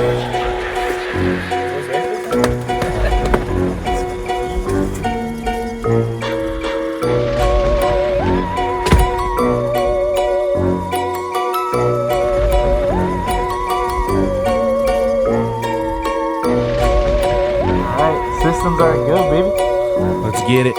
Systems are go, baby. Let's get it.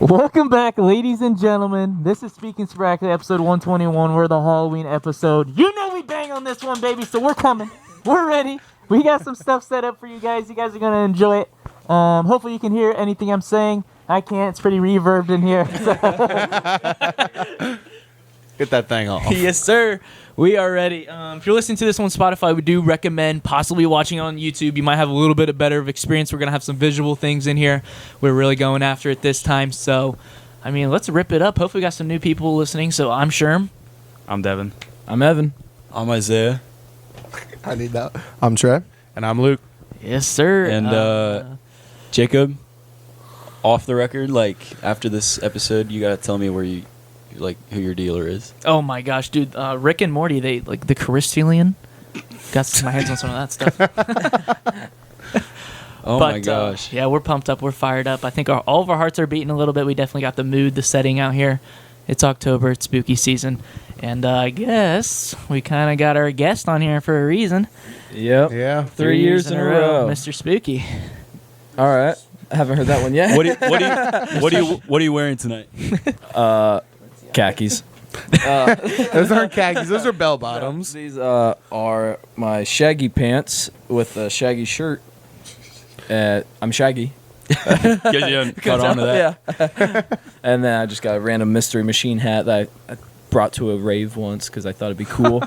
Welcome back, ladies and gentlemen. This is Speaking Sporadically, episode 121. We're the Halloween episode. You know we bang on this one, baby, so we're coming. We're ready. We got some stuff set up for you guys. You guys are going to enjoy it. Hopefully you can hear anything I'm saying. I can't. It's pretty reverbed in here. Get that thing off. Yes, sir. We are ready. If you're listening to this on Spotify, we do recommend possibly watching on YouTube. You might have a little bit of better of experience. We're going to have some visual things in here. We're really going after it this time. So, I mean, let's rip it up. Hopefully we got some new people listening. So I'm Sherm. I'm Devin. I'm Evan. I'm Isaiah. I need that. I'm Trey. And I'm Luke. Yes, sir. And Jacob, off the record, like after this episode, you gotta tell me where you, like, who your dealer is. Oh my gosh, dude! Rick and Morty, they like the Crystallian. Got my hands on some of that stuff. My gosh! Yeah, we're pumped up. We're fired up. I think all of our hearts are beating a little bit. We definitely got the mood, the setting out here. It's October. It's spooky season, and I guess we kind of got our guest on here for a reason. Yep. Yeah. 3 years in a row. Mr. Spooky. All right. I haven't heard that one yet. What are you wearing tonight? Khakis. Those aren't khakis. Those are bell bottoms. These are my shaggy pants with a shaggy shirt. I'm shaggy. Get you cut onto that. Yeah. And then I just got a random mystery machine hat that I brought to a rave once because I thought it'd be cool.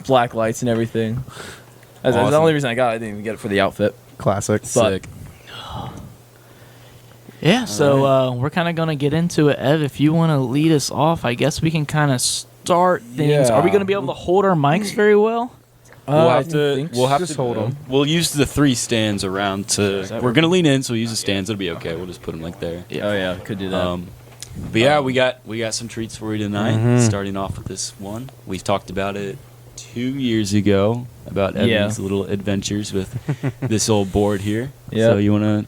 Black lights and everything. That's the only reason I got it. I didn't even get it for the outfit. Classic. Sick. Yeah, so we're kind of going to get into it. Ev, if you want to lead us off, I guess we can kind of start things. Yeah. Are we going to be able to hold our mics very well? We'll have to just hold them. We'll use the 3 stands around to. We're gonna lean in, so we'll use the stands. It'll be okay. We'll just put them like there. Yeah. Oh yeah, could do that. But yeah, we got some treats for you tonight. Starting off with this one, we talked about it 2 years ago about Evan's little adventures with this old board here. Yeah. So you wanna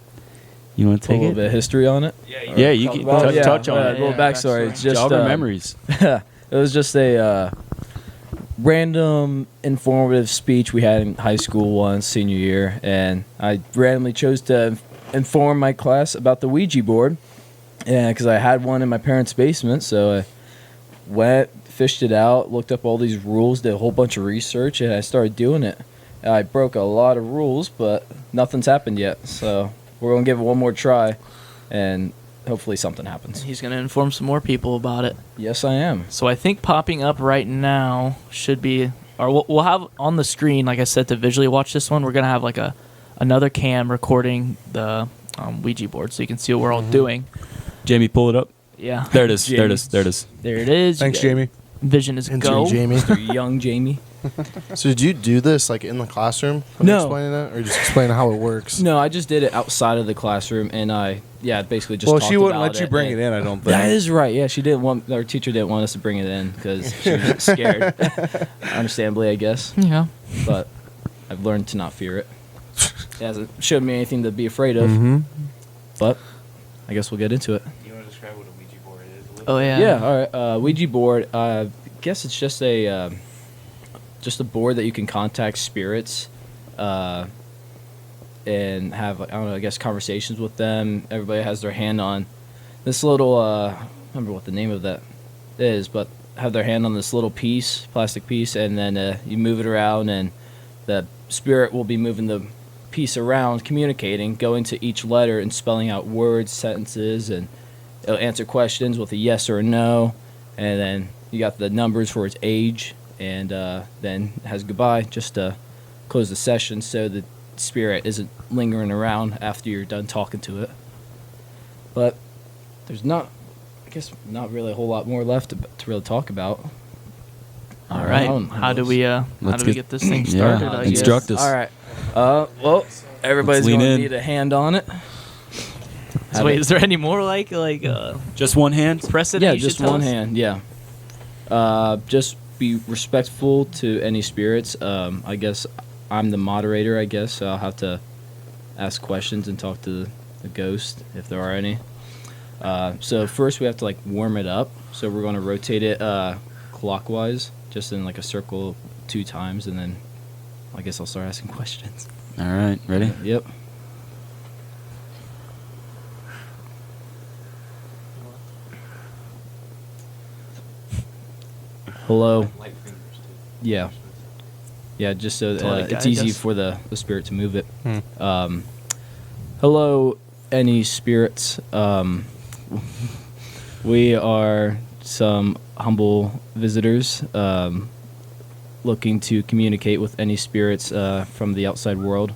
take a little bit of history on it. Yeah, you can touch on it. A little backstory. It's just Jog our memories. It was just a random informative speech we had in high school once, senior year, and I randomly chose to inform my class about the Ouija board, and because I had one in my parents' basement, so I went, fished it out, looked up all these rules, did a whole bunch of research, and I started doing it. I broke a lot of rules, but nothing's happened yet, so we're going to give it one more try, and hopefully something happens. He's going to inform some more people about it. Yes, I am. So I think popping up right now should be, or we'll have on the screen, like I said, to visually watch this one, we're going to have like another cam recording the Ouija board so you can see what we're all doing. Jamie, pull it up. Yeah. There it is. There it is. There it is. There it is. Thanks, Jamie. Vision is go. Jamie. Mr. Young Jamie. So did you do this like in the classroom? No. Explaining it, or just explaining how it works? No, I just did it outside of the classroom, and basically just. Well, talked she wouldn't about let you bring it in. I don't think. That is right. Yeah, she didn't want. Our teacher didn't want us to bring it in because she was scared. Understandably, I guess. Yeah. But I've learned to not fear it. It hasn't showed me anything to be afraid of. But I guess we'll get into it. You want to describe what a Ouija board is? Oh, yeah. Yeah. All right. Ouija board. I guess it's just a board that you can contact spirits, and have, I don't know, I guess conversations with them. Everybody has their hand on this little. I don't remember what the name of that is, but have their hand on this little piece, plastic piece, and then you move it around, and the spirit will be moving the piece around, communicating, going to each letter and spelling out words, sentences, and it'll answer questions with a yes or a no, and then you got the numbers for its age, and then it has goodbye just to close the session so the spirit isn't lingering around after you're done talking to it. But there's not really a whole lot more left to really talk about. All right. How do we get this thing started? Yeah. I guess? Instruct us. All right. Well, everybody's going to need a hand on it. So wait, is there any more like just one hand? precedent? Yeah, you just should tell one us? hand. Yeah. Just be respectful to any spirits. I guess I'm the moderator, I guess, so I'll have to ask questions and talk to the ghost if there are any. So first we have to like warm it up. So we're going to rotate it clockwise, just in like a circle 2 times, and then I guess I'll start asking questions. All right, ready? Yep. Hello. Yeah. Yeah, just so it's easy for the spirit to move it. Hello, any spirits. We are some humble visitors looking to communicate with any spirits from the outside world.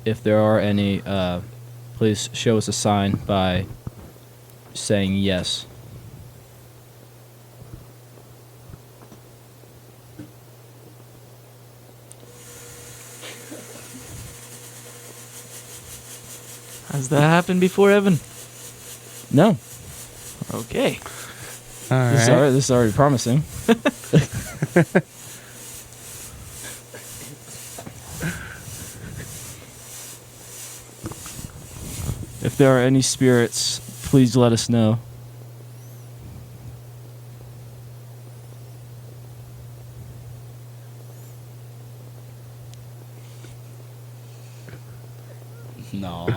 If there are any, please show us a sign by saying yes. Has that happened before, Evan? No. Okay. All right. This is already promising. If there are any spirits, please let us know. No.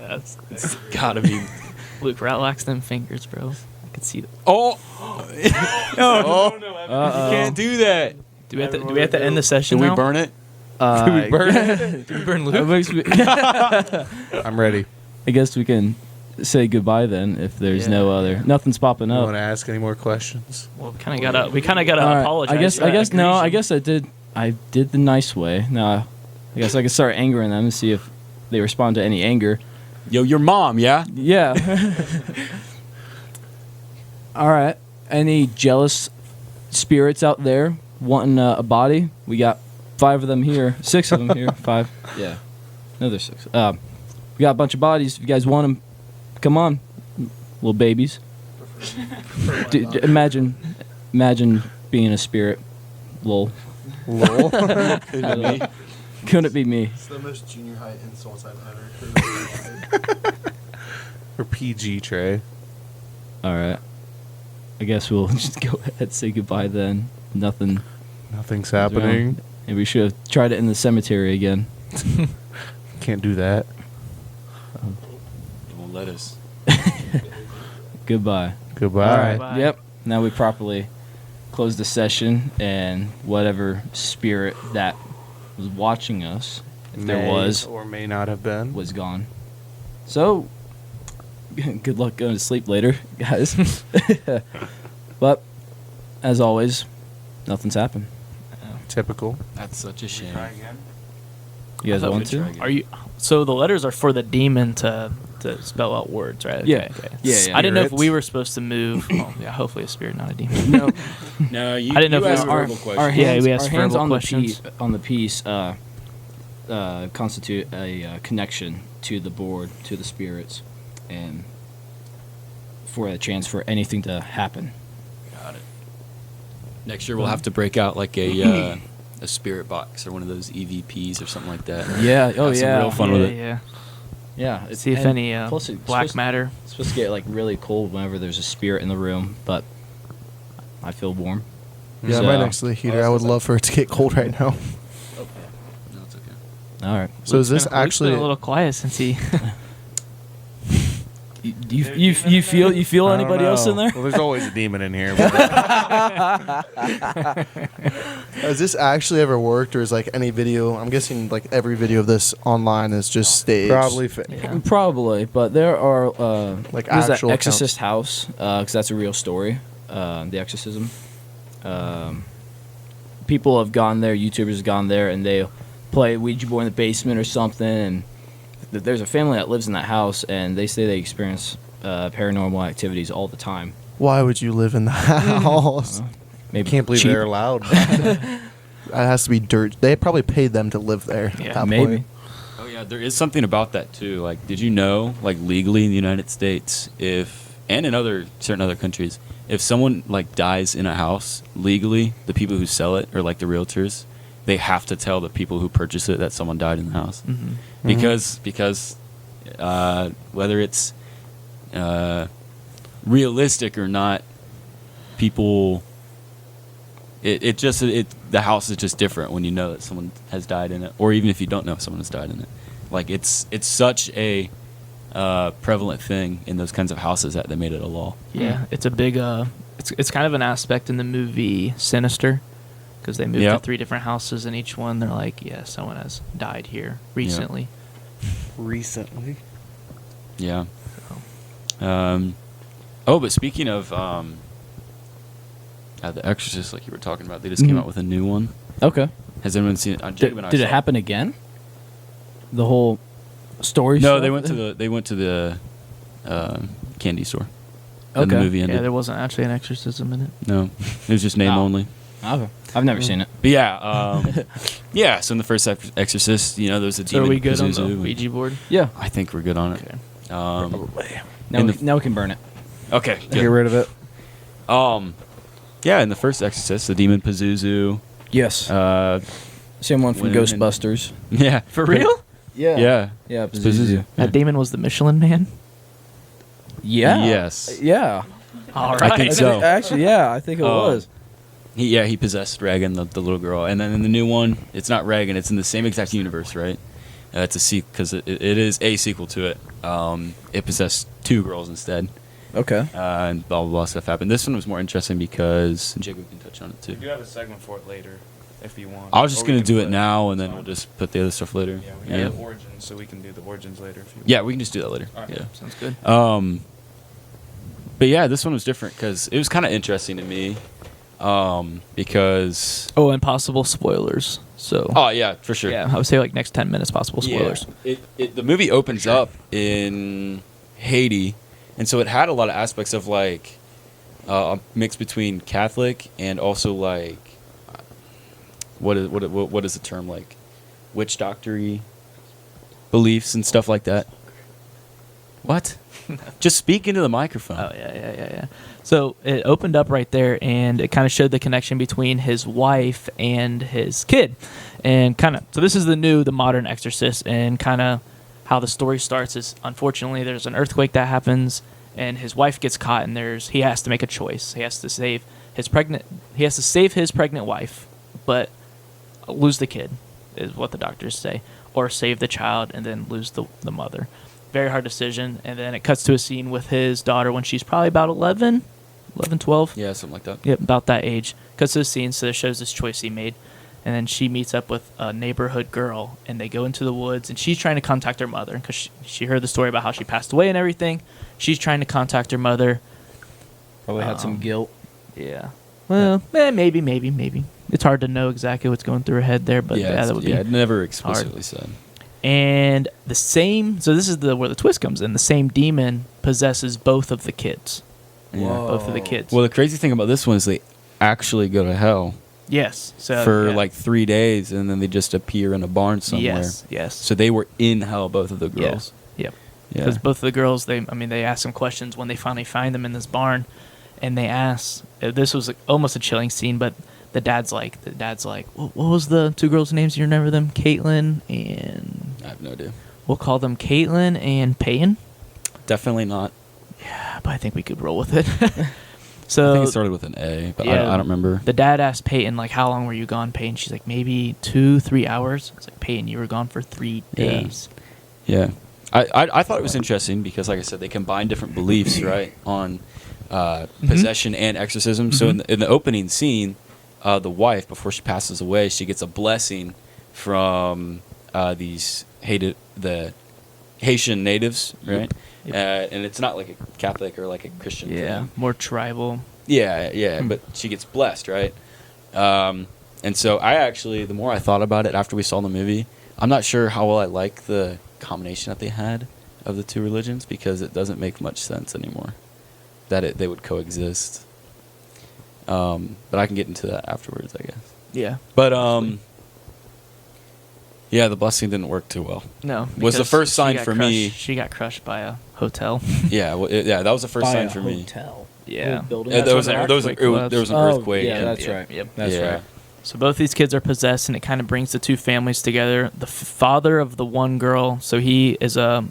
It's Gotta be. Luke, relax them fingers, bro. I can see them. Oh! No, Uh-oh. you can't do that. Do we have to end the session Should we now? burn it? Can we burn it? Do we burn That Luke? makes me- I'm ready. I guess we can say goodbye then if there's nothing's popping You up. want to ask any more questions? Well, we kind of gotta All right, apologize. I guess I did the nice way. Now, I guess I can start angering them and see if they respond to any anger. Yo, your mom, yeah? Yeah. All right. Any jealous spirits out there wanting a body? We got 5 of them here. 6 of them here. 5. Yeah. No, there's 6. We got a bunch of bodies. If you guys want them, come on, little babies. Imagine being a spirit. Lol. Lol. Couldn't it be me? It's the most junior high insults I've ever heard. Or PG Trey. All right. I guess we'll just go ahead and say goodbye then. Nothing. Nothing's happening. And we should have tried it in the cemetery again. Can't do that. They won't let us. Goodbye. Goodbye. All right. Bye. Yep. Now we properly close the session, and whatever spirit that was watching us, if there was or may not have been. gone. So, good luck going to sleep later, guys. But, as always, nothing's happened. Typical. That's such a shame. You guys I thought want we'd try to? again. Are you? So the letters are for the demon to spell out words, right? Yeah. Okay. Yeah. I didn't know if Spirits. we were supposed to move. Well, yeah, hopefully a spirit, not a demon. No. No, you, I didn't know you if it asked was verbal questions. Our Yeah, hands, we asked our hands verbal on questions. the piece constitute a connection to the board, to the spirits, and for a chance for anything to happen. Got it. Next year we'll have to break out like a spirit box or one of those EVPs or something like that. Yeah. Oh, Have some yeah. real fun yeah, with it. Yeah. Yeah. See if and any plus it's black supposed- matter. It's supposed to get like really cold whenever there's a spirit in the room, but I feel warm. Yeah, So- right next to the heater. I would love for it to get cold right now. No, it's okay. All right. So is this Luke's been actually a little quiet since he? You feel I don't anybody else in know. there? Well, there's always a demon in here. But has this actually ever worked, or is like any video? I'm guessing like every video of this online is just staged. probably. Yeah. Probably, but there are Like there's that actual Exorcist house because that's a real story. The exorcism. People have gone there. YouTubers have gone there, and they play Ouija board in the basement or something. And there's a family that lives in that house, and they say they experience paranormal activities all the time. Why would you live in the house? Maybe Can't believe cheap. they're allowed. It has to be dirt. They probably paid them to live there. Yeah, at that maybe. point. Oh yeah, there is something about that too. Like, did you know, like legally in the United States, if and in certain other countries, if someone like dies in a house legally, the people who sell it or like the realtors, they have to tell the people who purchase it that someone died in the house, because whether it's realistic or not, people. The house is just different when you know that someone has died in it, or even if you don't know if someone has died in it. Like it's such a prevalent thing in those kinds of houses that they made it a law. Yeah, it's a big. It's kind of an aspect in the movie Sinister, because they moved to 3 different houses, and each one they're like, yeah, someone has died here recently. Recently. Yeah. But speaking of The Exorcist, like you were talking about, they just came out with a new one. Okay. Has anyone seen it? Jacob and I Did it saw happen again? The whole story? No, stuff? they went to the candy store. And Okay. the movie ended. Yeah, there wasn't actually an exorcism in it. No, it was just name Oh. only. Okay. I've never seen it. But yeah, so in the first Exorcist, there was a So are demon we good on the Pazuzu, and Ouija board? Yeah. I think we're good on it. Okay. Now we can burn it. Okay. Get Good. rid of it. Yeah, in the first Exorcist, the demon Pazuzu. Yes. Same one from Women. Ghostbusters. Yeah. For real? Yeah. Yeah. Yeah. Pazuzu. That demon was the Michelin Man? Yeah. Yes. Yeah. All I think so. Actually, yeah, I think it was. He possessed Reagan, the little girl, and then in the new one, it's not Reagan. It's in the same exact universe, right? It's a sequel because it is a sequel to it. It possessed 2 girls instead, Okay. and blah blah blah stuff happened. This one was more interesting because Jacob can touch on it too. We do have a segment for it later, if you want. I was just Or we gonna can do put it now, and it's then on. we'll just put the other stuff later. Yeah, we have the origins, so we can do the origins later if you want. Yeah, we can just do that later. All right. Yeah. Sounds good. But yeah, this one was different because it was kind of interesting to me, because Oh, and possible spoilers. So. oh yeah, for sure. Yeah, I would say like next 10 minutes possible spoilers. Yeah. The movie opens up in Haiti, and so it had a lot of aspects of like a mix between Catholic and also like what is the term, like witch doctory beliefs and stuff like that. What? Just speak into the microphone. Oh yeah. So it opened up right there, and it kind of showed the connection between his wife and his kid, and so this is the modern Exorcist, and kind of how the story starts is, unfortunately, there's an earthquake that happens, and his wife gets caught, and he has to make a choice. He has to save his pregnant wife, but lose the kid, is what the doctors say, or save the child and then lose the mother. Very hard decision. And then it cuts to a scene with his daughter when she's probably about 11, 12. Yeah, something like that. Yep, about that age. Cuts to the scene, so it shows this choice he made. And then she meets up with a neighborhood girl, and they go into the woods, and she's trying to contact her mother because she heard the story about how she passed away and everything. She's trying to contact her mother. Probably had some guilt. Yeah. Well, maybe. It's hard to know exactly what's going through her head there, but yeah, that would be it never explicitly said. And so this is where the twist comes in. The same demon possesses both of the kids. Yeah. Both of the kids. Well, the crazy thing about this one is they actually go to hell yes. So for yeah. like 3 days, and then they just appear in a barn somewhere. Yes. So they were in hell, both of the girls. Yep. Yeah. Because both of the girls, they ask some questions when they finally find them in this barn, and they ask. This was almost a chilling scene, but the dad's like, what was the 2 girls' names? You remember them? Caitlin and I have no idea. we'll call them Caitlin and Peyton. Definitely not. Yeah, but I think we could roll with it. I So think it started with an A, but yeah, I don't remember. the dad asked Peyton, like, how long were you gone, Peyton? She's like, maybe 2-3 hours. It's like, Peyton, you were gone for 3 Yeah. days. Yeah. I thought it was interesting because, like I said, they combine different beliefs, right, on possession and exorcism. So in the opening scene, the wife, before she passes away, she gets a blessing from the Haitian natives, right? And it's not like a Catholic or like a Christian thing. More tribal. Yeah, but she gets blessed, right? And so I actually, the more I thought about it after we saw the movie, I'm not sure how well I like the combination that they had of the 2 religions, because it doesn't make much sense anymore that they would coexist. But I can get into that afterwards, I guess. Yeah. But yeah, the blessing didn't work too well. No. Was the because first she sign got for crushed- me. She got crushed by a hotel. Yeah, well, that was the first By sign a for me. hotel. Yeah. Old building. Yeah, there was when the an earthquake. Yeah, and- that's right. Yep. That's Yeah. right. So both these kids are possessed, and it kind of brings the two families together. The father of the one girl, so he is a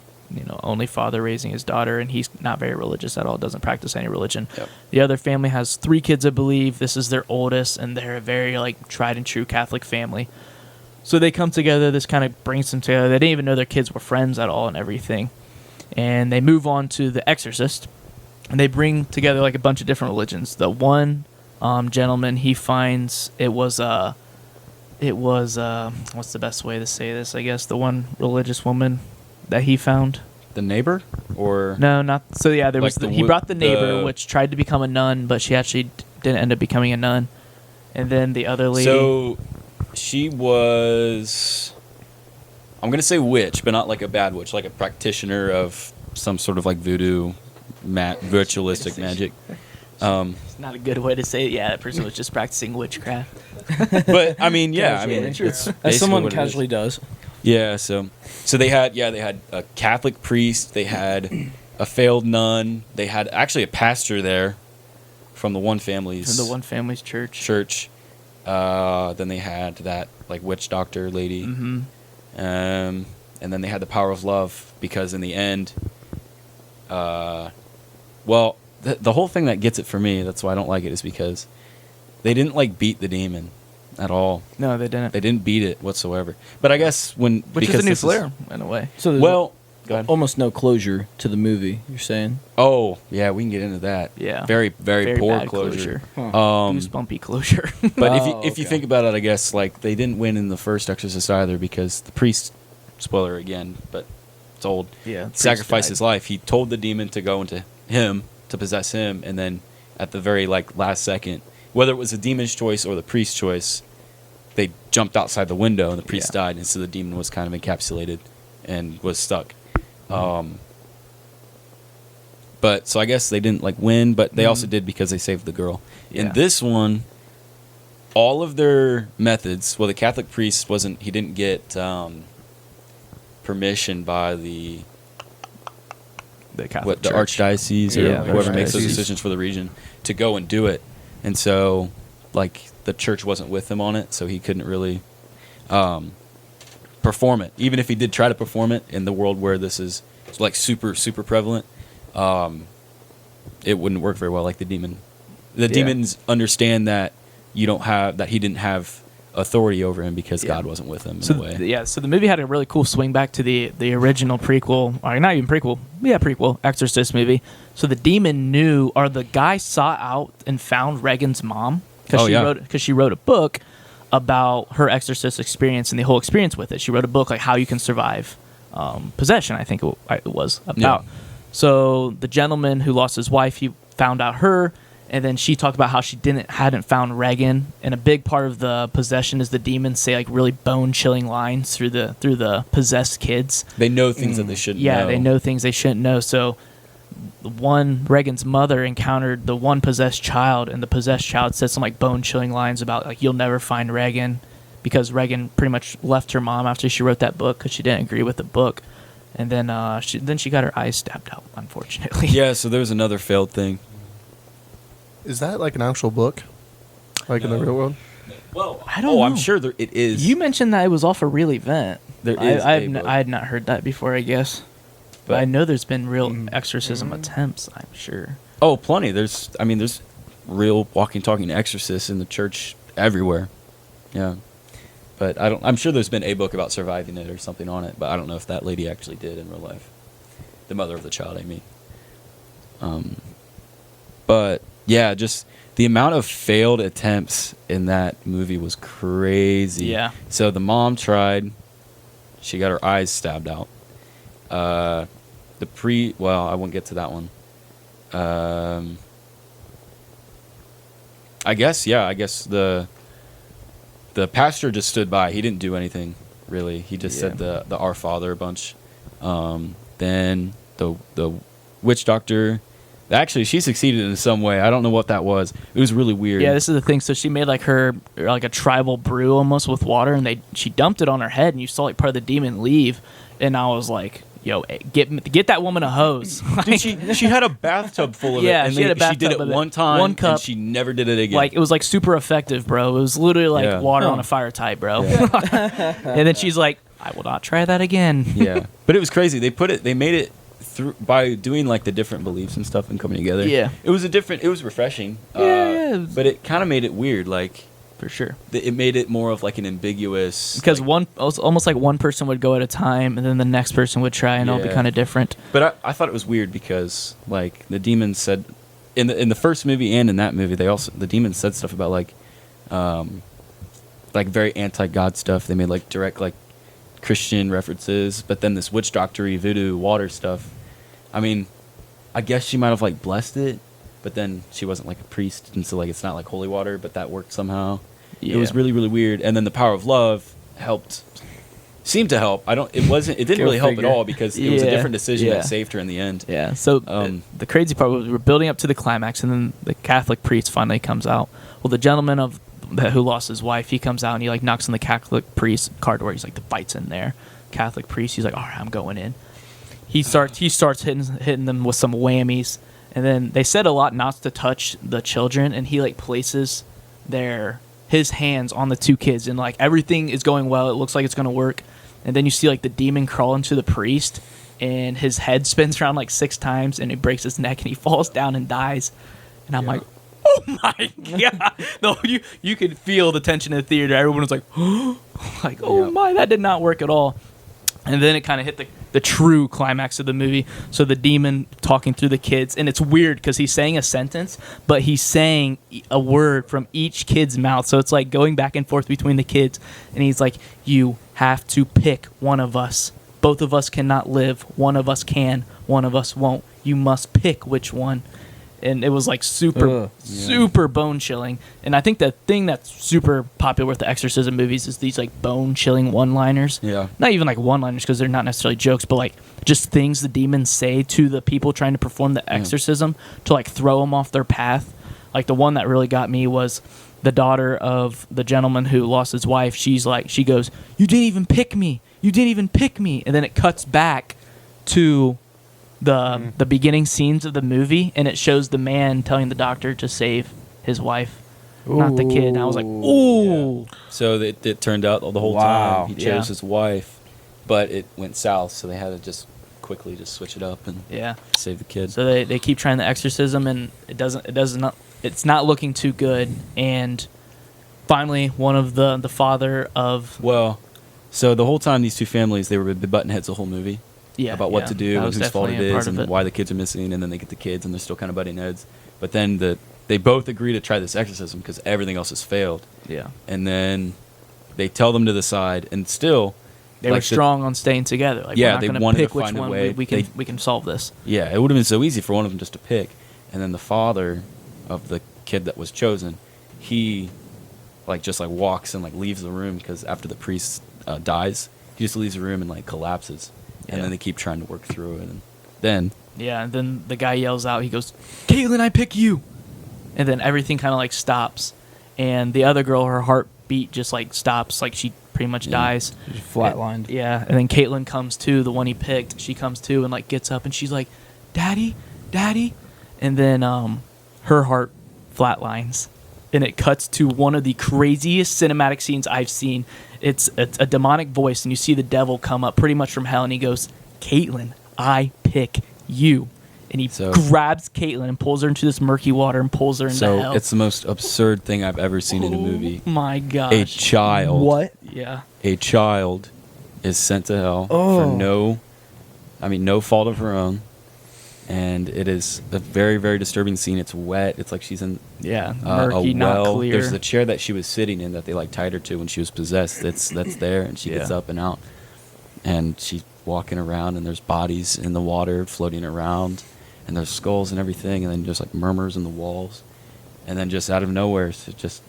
only father raising his daughter, and he's not very religious at all. Doesn't practice any religion. Yep. The other family has 3 kids, I believe. This is their oldest, and they're a very tried and true Catholic family. So they come together. This kind of brings them together. They didn't even know their kids were friends at all, and everything. And they move on to The Exorcist, and they bring together a bunch of different religions. The one gentleman, he finds it was what's the best way to say this? I guess the one religious woman that he found. The neighbor, or No, not so. Yeah, there was. He brought the neighbor, the- which tried to become a nun, but she actually didn't end up becoming a nun. And then the other lady. So she was, I'm gonna say witch, but not like a bad witch, like a practitioner of some sort of voodoo, ritualistic magic. It's not a good way to say it. Yeah, that person was just practicing witchcraft. But I mean, yeah, I mean, True. it's As basically someone what it is. casually does. Yeah, so they had a Catholic priest, they had a failed nun, they had actually a pastor there from the one family's From the one family's church. church. Then they had that witch doctor lady. Mm-hmm. And then they had the power of love, because in the end, well, the whole thing that gets it for me, that's why I don't like it, is because they didn't beat the demon at all. No, they didn't. They didn't beat it whatsoever. But I guess Which because is a new this flair in a way. So there's well, go ahead. almost no closure to the movie. You're saying? Oh yeah, we can get into that. Yeah. very Very poor bad closure. Huh. Goosebumpy closure. But Oh, if you okay. think about it, I guess they didn't win in the first Exorcist either, because the priest, spoiler again, but it's old. Yeah, Sacrificed his life. He told the demon to go into him to possess him, and then at the very last second, whether it was the demon's choice or the priest's choice, they jumped outside the window and the priest Yeah. died, and so the demon was kind of encapsulated and was stuck. But so I guess they didn't win, but they also did because they saved the girl. In Yeah. this one, all of their methods. Well, the Catholic priest he didn't get permission by the Catholic the Church. archdiocese or Yeah, whoever makes those archdiocese. decisions for the region to go and do it, and so the church wasn't with him on it, so he couldn't really perform it. Even if he did try to perform it in the world where this is super prevalent, it wouldn't work very well. The demon, demons understand that he didn't have authority over him because Yeah. God wasn't with him in So a way. so the movie had a really cool swing back to the original prequel, or not even prequel, prequel Exorcist movie. So the demon knew, or the guy sought out and found Regan's mom Oh, yeah. because she wrote a book about her exorcist experience and the whole experience with it. She wrote a book how you can survive possession, I think it was about. Yeah. So the gentleman who lost his wife, he found out her. And then she talked about how she hadn't found Regan, and a big part of the possession is the demons say really bone-chilling lines through the possessed kids. They know things that they shouldn't know. Yeah, they know things they shouldn't know. So Regan's mother encountered the one possessed child, and the possessed child said some bone-chilling lines about you'll never find Regan, because Regan pretty much left her mom after she wrote that book because she didn't agree with the book. And then she got her eyes stabbed out, unfortunately. Yeah, so there was another failed thing. Is that an actual book? In the real world? Well, I don't know. I'm sure it is. You mentioned that it was off a real event. There is I a book. had not heard that before, I guess. But I know there's been real exorcism attempts, I'm sure. Oh, plenty. There's real walking, talking exorcists in the church everywhere. Yeah, but I'm sure there's been a book about surviving it or something on it, but I don't know if that lady actually did in real life. The mother of the child, I mean. But yeah, just the amount of failed attempts in that movie was crazy. Yeah. So the mom tried. She got her eyes stabbed out. Well, I won't get to that one. I guess the pastor just stood by. He didn't do anything really. He just said the Our Father a bunch. Then the witch doctor, actually she succeeded in some way. I don't know what that was. It was really weird. Yeah, this is the thing. So she made her a tribal brew almost with water, and she dumped it on her head, and you saw part of the demon leave. And I was like, yo, get that woman a hose. Dude, she had a bathtub full of Yeah, it, and she had a she did bathtub it of it. one time, One cup. and she never did it again. Like, it was like super effective, bro. It was literally like Yeah. water on a fire type, bro. And then she's like, I will not try that again. yeah, but it was crazy. They made it through by doing like the different beliefs and stuff and coming together. Yeah. it was refreshing. Yeah. But it kind of made it weird. Like, For sure. it made it more of like an ambiguous. Because like, almost like one person would go at a time, and then the next person would try, and it'll be Yeah. kind of different. But I thought it was weird because like the demons said in the first movie and in that movie the demons said stuff about like very anti-God stuff. They made like direct like Christian references, but then this witch doctor-y voodoo water stuff. I mean, I guess she might have like blessed it, but then she wasn't like a priest, and so like it's not like holy water, but that worked somehow. It was really, really weird. And then the power of love seemed to help. It didn't Go really help at figure. all because it was a Yeah. different decision Yeah. that saved her in the end. Yeah. So the crazy part was we were building up to the climax, and then the Catholic priest finally comes out. Well, the gentleman who lost his wife, he comes out and he like knocks on the Catholic priest car door. He's like, the fight's in there. Catholic priest, he's like, all right, I'm going in. He starts hitting them with some whammies, and then they said a lot not to touch the children, and he like places his hands on the two kids, and like everything is going well. It looks like it's gonna work, and then you see like the demon crawl into the priest, and his head spins around like 6 times, and he breaks his neck, and he falls down and dies. And I'm like, oh my god! No, you could feel the tension in the theater. Everyone was like, like, oh my, that did not work at all. And then it kind of hit the true climax of the movie. So the demon talking through the kids, and it's weird because he's saying a sentence, but he's saying a word from each kid's mouth. So it's like going back and forth between the kids, and he's like, "You have to pick one of us. Both of us cannot live. One of us can. One of us won't. You must pick which one." And it was like super bone chilling. And I think the thing that's super popular with the exorcism movies is these like bone chilling one-liners. Yeah. Not even like one-liners because they're not necessarily jokes, but like just things the demons say to the people trying to perform the exorcism to like throw them off their path. Like the one that really got me was the daughter of the gentleman who lost his wife. She goes, "You didn't even pick me. You didn't even pick me." And then it cuts back to the beginning scenes of the movie, and it shows the man telling the doctor to save his wife, not the kid. And I was like, ooh. So it turned out the whole Wow. time he chose Yeah. his wife, but it went south, so they had to just quickly just switch it up and Yeah. save the kid. So they keep trying the exorcism, and it's not looking too good. And finally, one of the father of Well, so the whole time these two families, they were button heads the whole movie. About what to do that and was whose fault definitely it a part is of and it. why the kids are missing, and then they get the kids and they're still kind of butting heads. But then they both agree to try this exorcism because everything else has failed. Yeah. And then they tell them to the side, and still They were strong on staying together. Like, Yeah, we're not they gonna wanted to pick which find a one way. we can solve this. Yeah, it would have been so easy for one of them just to pick. And then the father of the kid that was chosen, he just walks and leaves the room because after the priest dies, he just leaves the room and collapses. And Yeah. then they keep trying to work through it. And then Yeah, and then the guy yells out, he goes, "Caitlin, I pick you!" And then everything kind of stops. And the other girl, her heartbeat just stops, she pretty much dies. Flatlined. Yeah, and then Caitlin comes to, the one he picked. She comes to and gets up and she's like, "Daddy, Daddy," and then her heart flatlines, and it cuts to one of the craziest cinematic scenes I've seen. It's a demonic voice, and you see the devil come up pretty much from hell, and he goes, "Caitlin, I pick you," and he grabs Caitlin and pulls her into this murky water and pulls her into hell. it's the most absurd thing I've ever seen in a movie. Oh my gosh! A child. What? Yeah. A child is sent to hell for no fault of her own. And it is a very, very disturbing scene. It's wet. It's like she's in Murky, a not well. clear. There's the chair that she was sitting in that they tied her to when she was possessed. That's there, and she gets up and out, and she's walking around, and there's bodies in the water floating around, and there's skulls and everything, and then just murmurs in the walls, and then just out of nowhere, it's just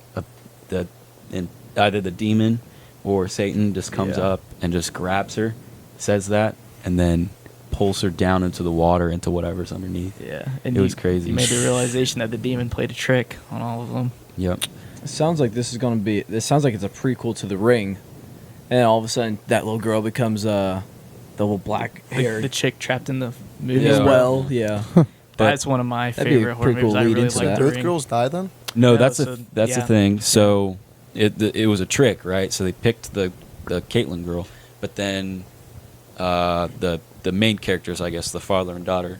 either the demon or Satan just comes up and just grabs her, says that, and then pulls her down into the water, into whatever's underneath. Yeah, and it was crazy. You made the realization that the demon played a trick on all of them. Yep. It sounds like this sounds like it's a prequel to The Ring, and then all of a sudden that little girl becomes the little black hair. The chick trapped in the movie. as Yeah. well. Yeah. That's one of my That'd be a favorite horror pretty cool movies. I lead really into like that. The Both Ring. girls die then? No, Yeah, that's so- the yeah. thing. So it was a trick, right? So they picked the Caitlyn girl, but then the main characters, I guess, the father and daughter.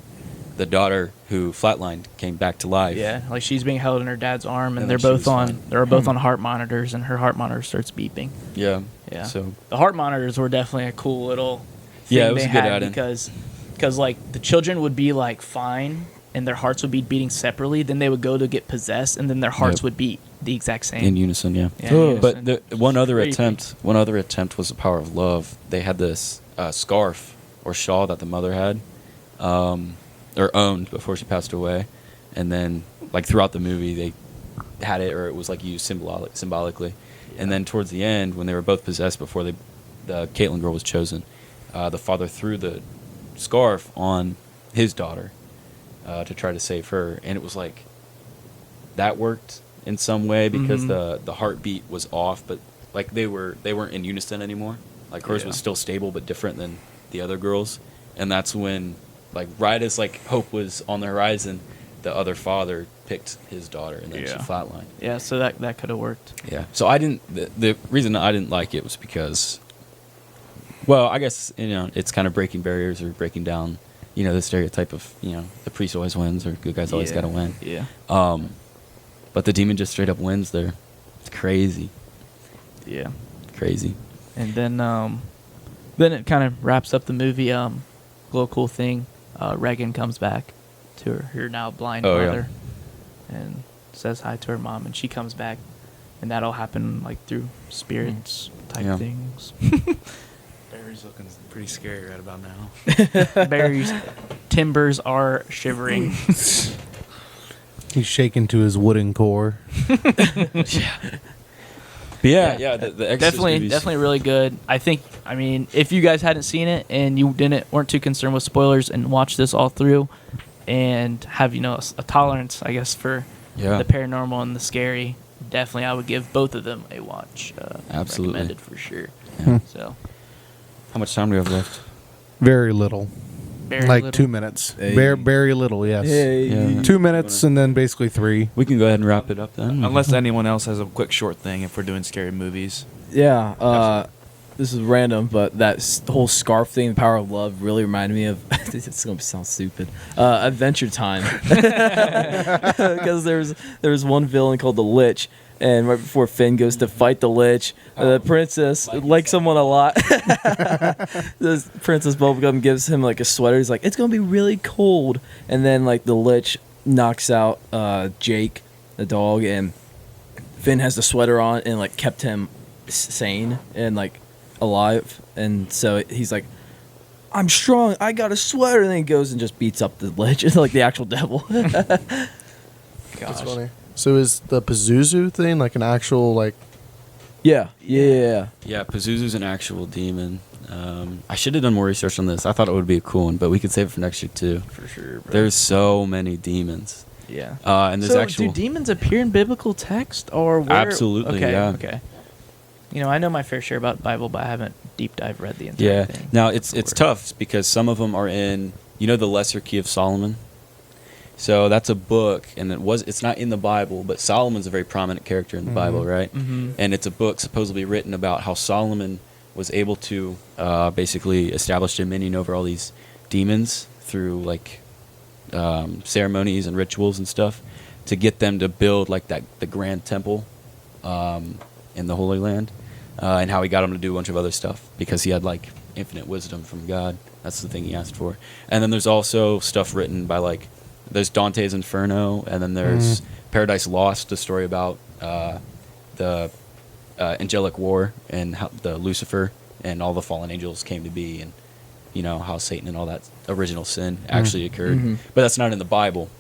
The daughter who flatlined came back to life. Yeah, like she's being held in her dad's arm, and And they're then she both was on. fine. They're both on heart monitors, and her heart monitor starts beeping. Yeah. Yeah. So The heart monitors were definitely a cool little thing Yeah, it was they a good had add-in. because like the children would be like fine and their hearts would be beating separately, then they would go to get possessed and then their hearts Yep. would beat the exact same. in unison, yeah. Yeah, in But unison. the one other Creepy. attempt was the power of love. They had this scarf or shawl that the mother had, or owned before she passed away, and then like throughout the movie they had it, or it was like used symbolically, and then towards the end when they were both possessed before the Caitlyn girl was chosen, the father threw the scarf on his daughter to try to save her, and it was like that worked in some way because Mhm. the heartbeat was off, but like they weren't in unison anymore. Like hers Yeah. was still stable but different than the other girls, and that's when like right as like hope was on the horizon, the other father picked his daughter and then she Yeah. flatlined. Yeah, so that could have worked. Yeah. So I didn't. The reason I didn't like it was because, well, I guess it's kind of breaking barriers or breaking down, the stereotype of the priest always wins or good guys always Yeah. got to win. Yeah. But the demon just straight up wins there. It's crazy, Yeah. crazy. And then it kind of wraps up the movie. Little cool thing. Reagan comes back to her now blind Oh, yeah. mother and says hi to her mom, and she comes back, and that'll happen like through spirits type Yeah. things. Barry's looking pretty scary right about now. Barry's timbers are shivering. He's shaken to his wooden core. But yeah, the Exorcist definitely movies- really good. I mean, if you guys hadn't seen it and you weren't too concerned with spoilers and watched this all through and have a tolerance, I guess, for Yeah. the paranormal and the scary, definitely I would give both of them a watch. Absolutely. Recommended for sure. Yeah. So How much time do we have left? Very little. very like little. 2 minutes. Hey. Very little, yes. Yeah. 2 minutes and then basically 3. We can go ahead and wrap it up then. Unless anyone else has a quick short thing if we're doing scary movies. Yeah. This is random, but the whole scarf thing, the power of love, really reminded me of. It's gonna sound stupid. Adventure Time, because there's one villain called the Lich, and right before Finn goes to fight the Lich, the princess likes someone a lot. This Princess Bubblegum gives him like a sweater. He's like, it's gonna be really cold, and then like the Lich knocks out Jake, the dog, and Finn has the sweater on and like kept him sane and like alive, and so he's like, I'm strong, I got a sweater, and then he goes and just beats up the Lich. It's like the actual devil. That's funny. So is the Pazuzu thing like an actual like? Yeah. Yeah, Pazuzu's an actual demon. I should have done more research on this. I thought it would be a cool one, but we could save it for next year too. For sure, bro. There's so many demons. Yeah. And there's So actual. do demons appear in biblical text or where? Absolutely, Okay, yeah. Okay. I know my fair share about the Bible, but I haven't deep dive read the entire Yeah. thing. Now it's Before. tough because some of them are in the Lesser Key of Solomon. So that's a book, and it's not in the Bible, but Solomon's a very prominent character in the Bible, right? Mhm. And it's a book supposedly written about how Solomon was able to basically establish dominion over all these demons through like ceremonies and rituals and stuff to get them to build like the grand temple in the Holy Land, and how he got them to do a bunch of other stuff because he had like infinite wisdom from God. That's the thing he asked for. And then there's also stuff written by like there's Dante's Inferno, and then there's Paradise Lost, a story about the angelic war and how the Lucifer and all the fallen angels came to be, and how Satan and all that original sin actually occurred. Mhm. But that's not in the Bible.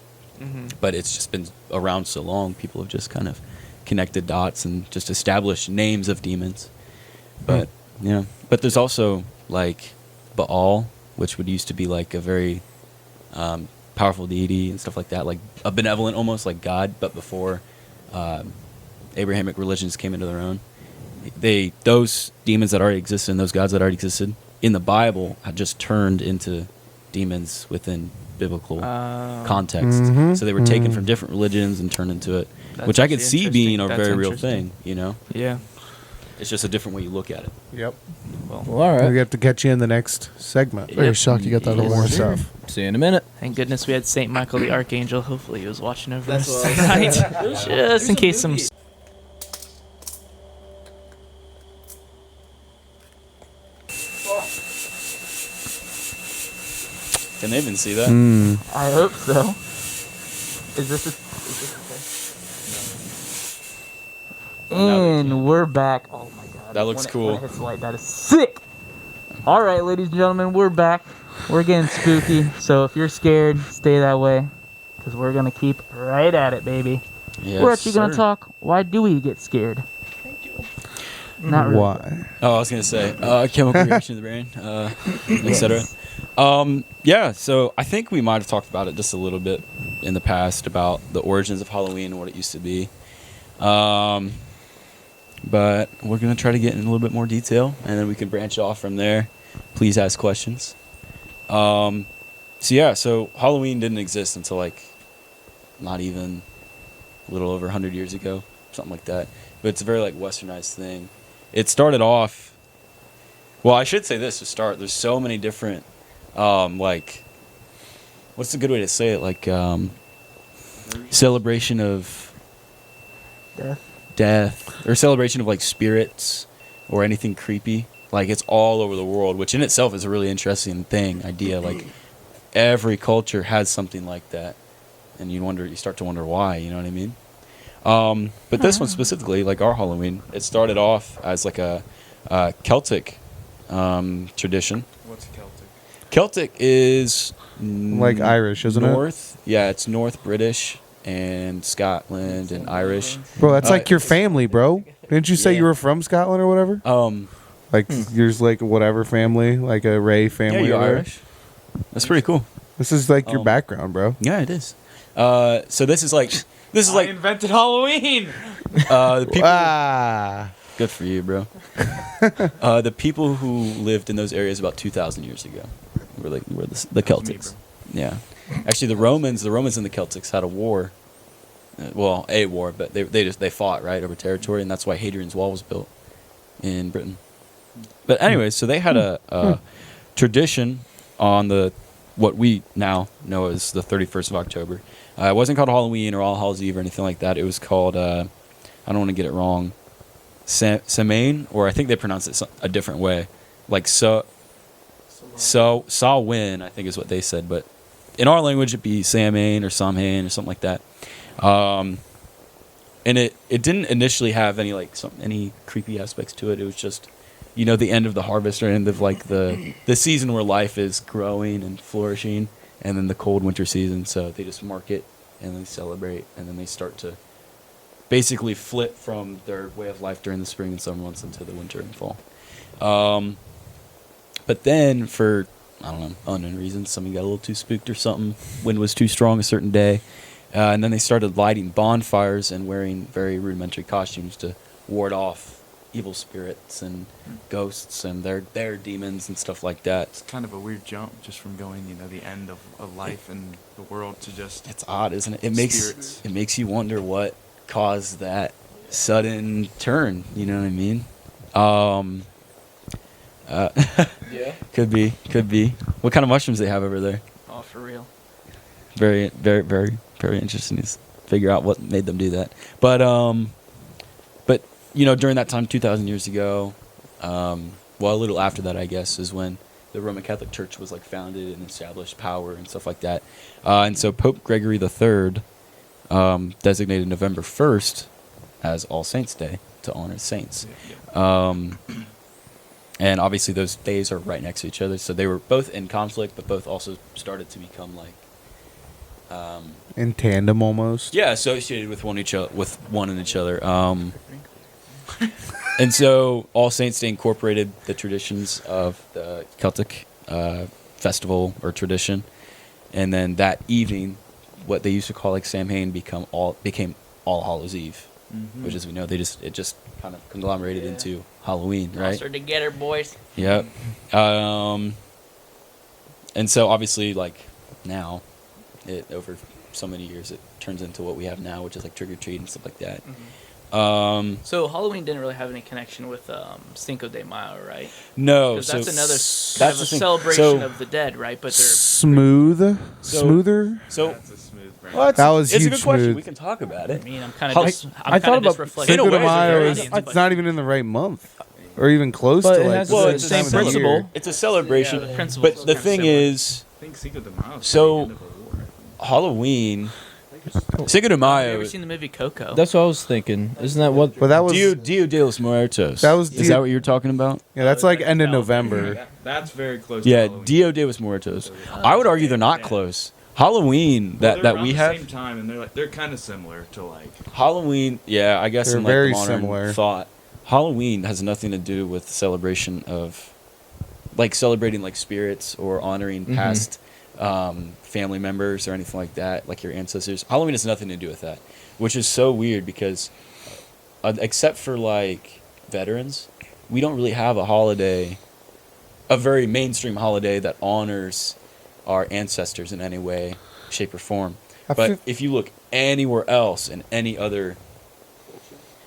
Mhm. But it's just been around so long, people have just kind of connected dots and just established names of demons. But but there's also like Baal, which would used to be like a very powerful deity and stuff like that, like a benevolent almost like God, but before Abrahamic religions came into their own, those demons that already existed and those gods that already existed in the Bible had just turned into demons within biblical context. Mhm. So they were taken from different religions and turned into it, That's which I could actually see being a interesting. very That's real interesting. thing. You know, Yeah. it's just a different way you look at it. Yep. Well, all We right. have to catch you in the next segment. Very shocked you got that Yes, award. sir. Stuff. See you in a minute. Thank goodness we had Saint Michael the Archangel. Hopefully he was watching over That's us what I was tonight, just in case some. Can they even see that? Mm. I hope so. Is this okay? Now they And we're back. Oh my god. That looks When cool. it hits the light, that is sick. All right, ladies and gentlemen, we're back. We're getting spooky. So if you're scared, stay that way, because we're gonna keep right at it, baby. Yes, We're actually gonna sir. talk. Why do we get scared? Not really. Why? Oh, I was gonna say chemical reaction of the brain, etc. Yeah, so I think we might have talked about it just a little bit in the past about the origins of Halloween and what it used to be. But we're gonna try to get in a little bit more detail, and then we can branch off from there. Please ask questions. So Halloween didn't exist until like not even a little over 100 years ago, something like that. But it's a very like westernized thing. It started off. Well, I should say this to start. There's so many different, like, what's a good way to say it? Like, celebration of death, or celebration of like spirits, or anything creepy. Like, it's all over the world, which in itself is a really interesting idea. Like, every culture has something like that, and you start to wonder why. You know what I mean? But this one specifically, like our Halloween, it started off as like a Celtic tradition. What's Celtic? Celtic is Like Irish, isn't it? North. Yeah, it's North British and Scotland and Irish. Bro, that's like your family, bro. Didn't you say Yeah. you were from Scotland or whatever? Like yours, like whatever family, like a Ray Yeah, family. you're or whatever? Irish. That's pretty cool. This is like your background, bro. Yeah, it is. So this is like invented Halloween. the people. Ah, Good for you, bro. The people who lived in those areas about 2,000 years ago were the Celtics. Yeah, actually, the Romans and the Celtics had a war. A war, but they fought right over territory, and that's why Hadrian's Wall was built in Britain. But anyway, so they had a tradition on what we now know as the 31st of October. It wasn't called Halloween or All Hallows Eve or anything like that. It was called I don't want to get it wrong. Samhain, or I think they pronounce it a different way, like Samhain, I think is what they said, but in our language it'd be Samhain or Samhain or something like that. And it didn't initially have any creepy aspects to it. It was just, the end of the harvest or end of like the season where life is growing and flourishing, and then the cold winter season. So they just mark it and they celebrate, and then they start to basically flip from their way of life during the spring and summer months into the winter and fall. But then for, I don't know, unknown reasons, somebody got a little too spooked or something. Wind was too strong a certain day. And then they started lighting bonfires and wearing very rudimentary costumes to ward off evil spirits and ghosts and their demons and stuff like that. It's kind of a weird jump just from going, the end of life and the world to just. It's odd, isn't it? Spirits. It makes you wonder what caused that sudden turn. You know what I mean? Yeah. Could be. What kind of mushrooms they have over there? Oh, for real. Very, very, very, very interesting to figure out what made them do that. But during that time, 2,000 years ago, a little after that, I guess, is when the Roman Catholic Church was like founded and established power and stuff like that. And so Pope Gregory III designated November 1st as All Saints' Day to honor saints. And obviously those days are right next to each other, so they were both in conflict, but both also started to become like in tandem almost. yeah, associated with one in each other. And so All Saints' Day incorporated the traditions of the Celtic festival or tradition, and then that evening, what they used to call like Samhain became All Hallows Eve, which, as we know, it just kind of conglomerated into Halloween, right? Closer together, boys. Yep. And so obviously, like now, over so many years, it turns into what we have now, which is like trick or treat and stuff like that. So Halloween didn't really have any connection with Cinco de Mayo, right? No, Because so that's another that's kind of the a thing. celebration So- of the dead, right? But they're Smoother. So That's a smooth brain. well, That was it's a huge good question. smooth. We can talk about it. I mean, I'm kind How- of just I thought about reflecting. In a Cinco de way, Mayo it's is very it's not even in the right month, or even close But to it like has the Well, the it's same the time of year. principle. It's a celebration, Yeah, the principles but the are thing similar. is, I think Cinco de Mayo is So- the end of a war. Halloween, Cinco de Have you Mayo. ever seen the movie Coco? That's what I was thinking. Isn't that what? But that was Dia de los Muertos. That was Is Dia- that what you're talking about? yeah, that's like end of November. That's very close. to Yeah, Halloween. Dia de los Muertos. I would argue they're not Yeah. close. Halloween Well, that they're we around the have. same time, and they're kind of similar to like. Halloween, yeah, I guess They're in like very the modern similar. thought, Halloween has nothing to do with celebration of, like celebrating like spirits or honoring past family members or anything like that, like your ancestors. Halloween has nothing to do with that, which is so weird because, except for like veterans, we don't really have a holiday, a very mainstream holiday that honors our ancestors in any way, shape, or form. I But feel- if you look anywhere else in any other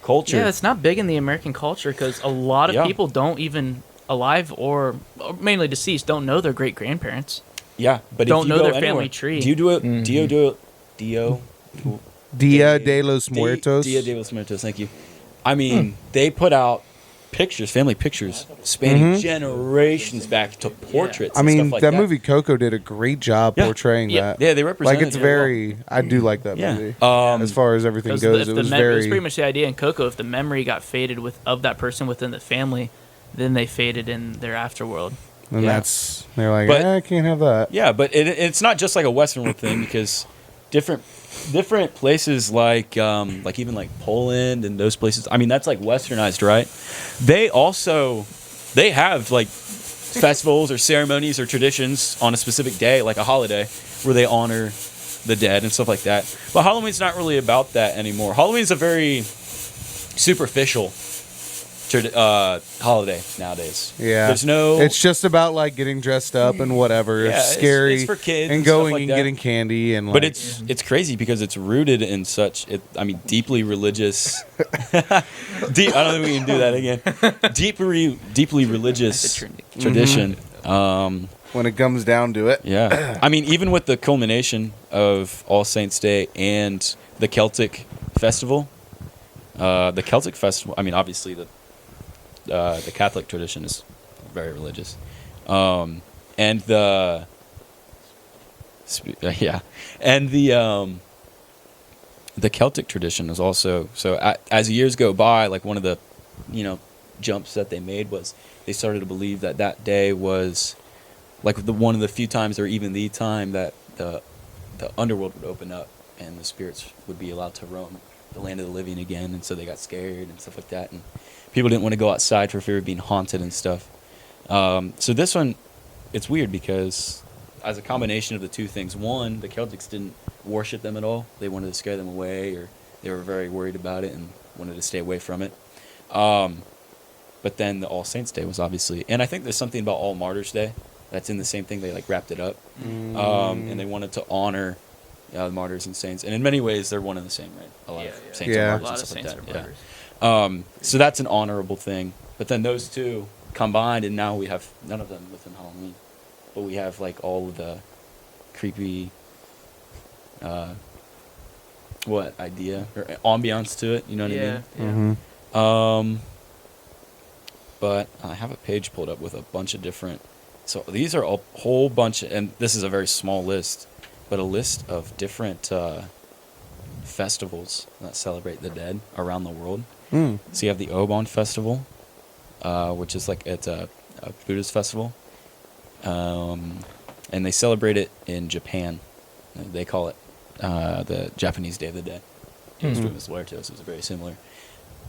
culture, Yeah, it's not big in the American culture because a lot of Yeah. people don't even alive or mainly deceased don't know their great grandparents. yeah, but don't if you know go their anywhere, family tree. Do you do it? Mhm. Dio Dia de los Muertos. Dia de los Muertos. Thank you. I mean, they put out pictures, family pictures, spanning generations back to portraits. I and mean, stuff like that movie Coco did a great job Yeah. portraying Yeah. that. Yeah, they represent. Like it's very. I do like that Yeah. movie. Um, As far as everything Because goes, it was it was very. pretty much the idea in Coco. If the memory got faded of that person within the family, then they faded in their afterworld. And Yeah. they're like, But- I can't have that. Yeah, but it's not just like a Western world thing because different places like even like Poland and those places. I mean, that's like westernized, right? They have like festivals or ceremonies or traditions on a specific day, like a holiday, where they honor the dead and stuff like that. But Halloween's not really about that anymore. Halloween's a very superficial holiday nowadays. Yeah. There's no. It's just about like getting dressed up and whatever. Yeah, It's scary. it's for kids and and stuff going like and that. getting candy and like. But it's crazy because it's rooted in such deeply religious. I don't think we can do that again. Deeply religious tradition. when it comes down to it. Yeah, I mean, even with the culmination of All Saints' Day and the Celtic festival. The Celtic festival. I mean, obviously the Catholic tradition is very religious, and the Celtic tradition is also as years go by, like one of the jumps that they made was they started to believe that day was like one of the few times or even the time that the underworld would open up and the spirits would be allowed to roam the land of the living again, and so they got scared and stuff like that, and people didn't want to go outside for fear of being haunted and stuff. So this one, it's weird because as a combination of the two things, one, the Celtics didn't worship them at all. They wanted to scare them away, or they were very worried about it and wanted to stay away from it. But then the All Saints' Day was obviously, and I think there's something about All Martyrs' Day that's in the same thing. They like wrapped it up, and they wanted to honor the martyrs and saints, and in many ways they're one and the same, right? A lot of saints Yeah. are A lot martyrs of and saints stuff are like that. martyrs. So that's an honorable thing. But then those two combined, and now we have none of them within Halloween, but we have like all of the creepy, idea or ambiance to it. You know what I mean? Yeah. Mhm. But I have a page pulled up with a bunch of different. So these are a whole bunch, and this is a very small list, but a list of different festivals that celebrate the dead around the world. Mm. So you have the Obon Festival, which is like it's a Buddhist festival, and they celebrate it in Japan. They call it the Japanese Day of the Dead. It was Muertos. It was very similar,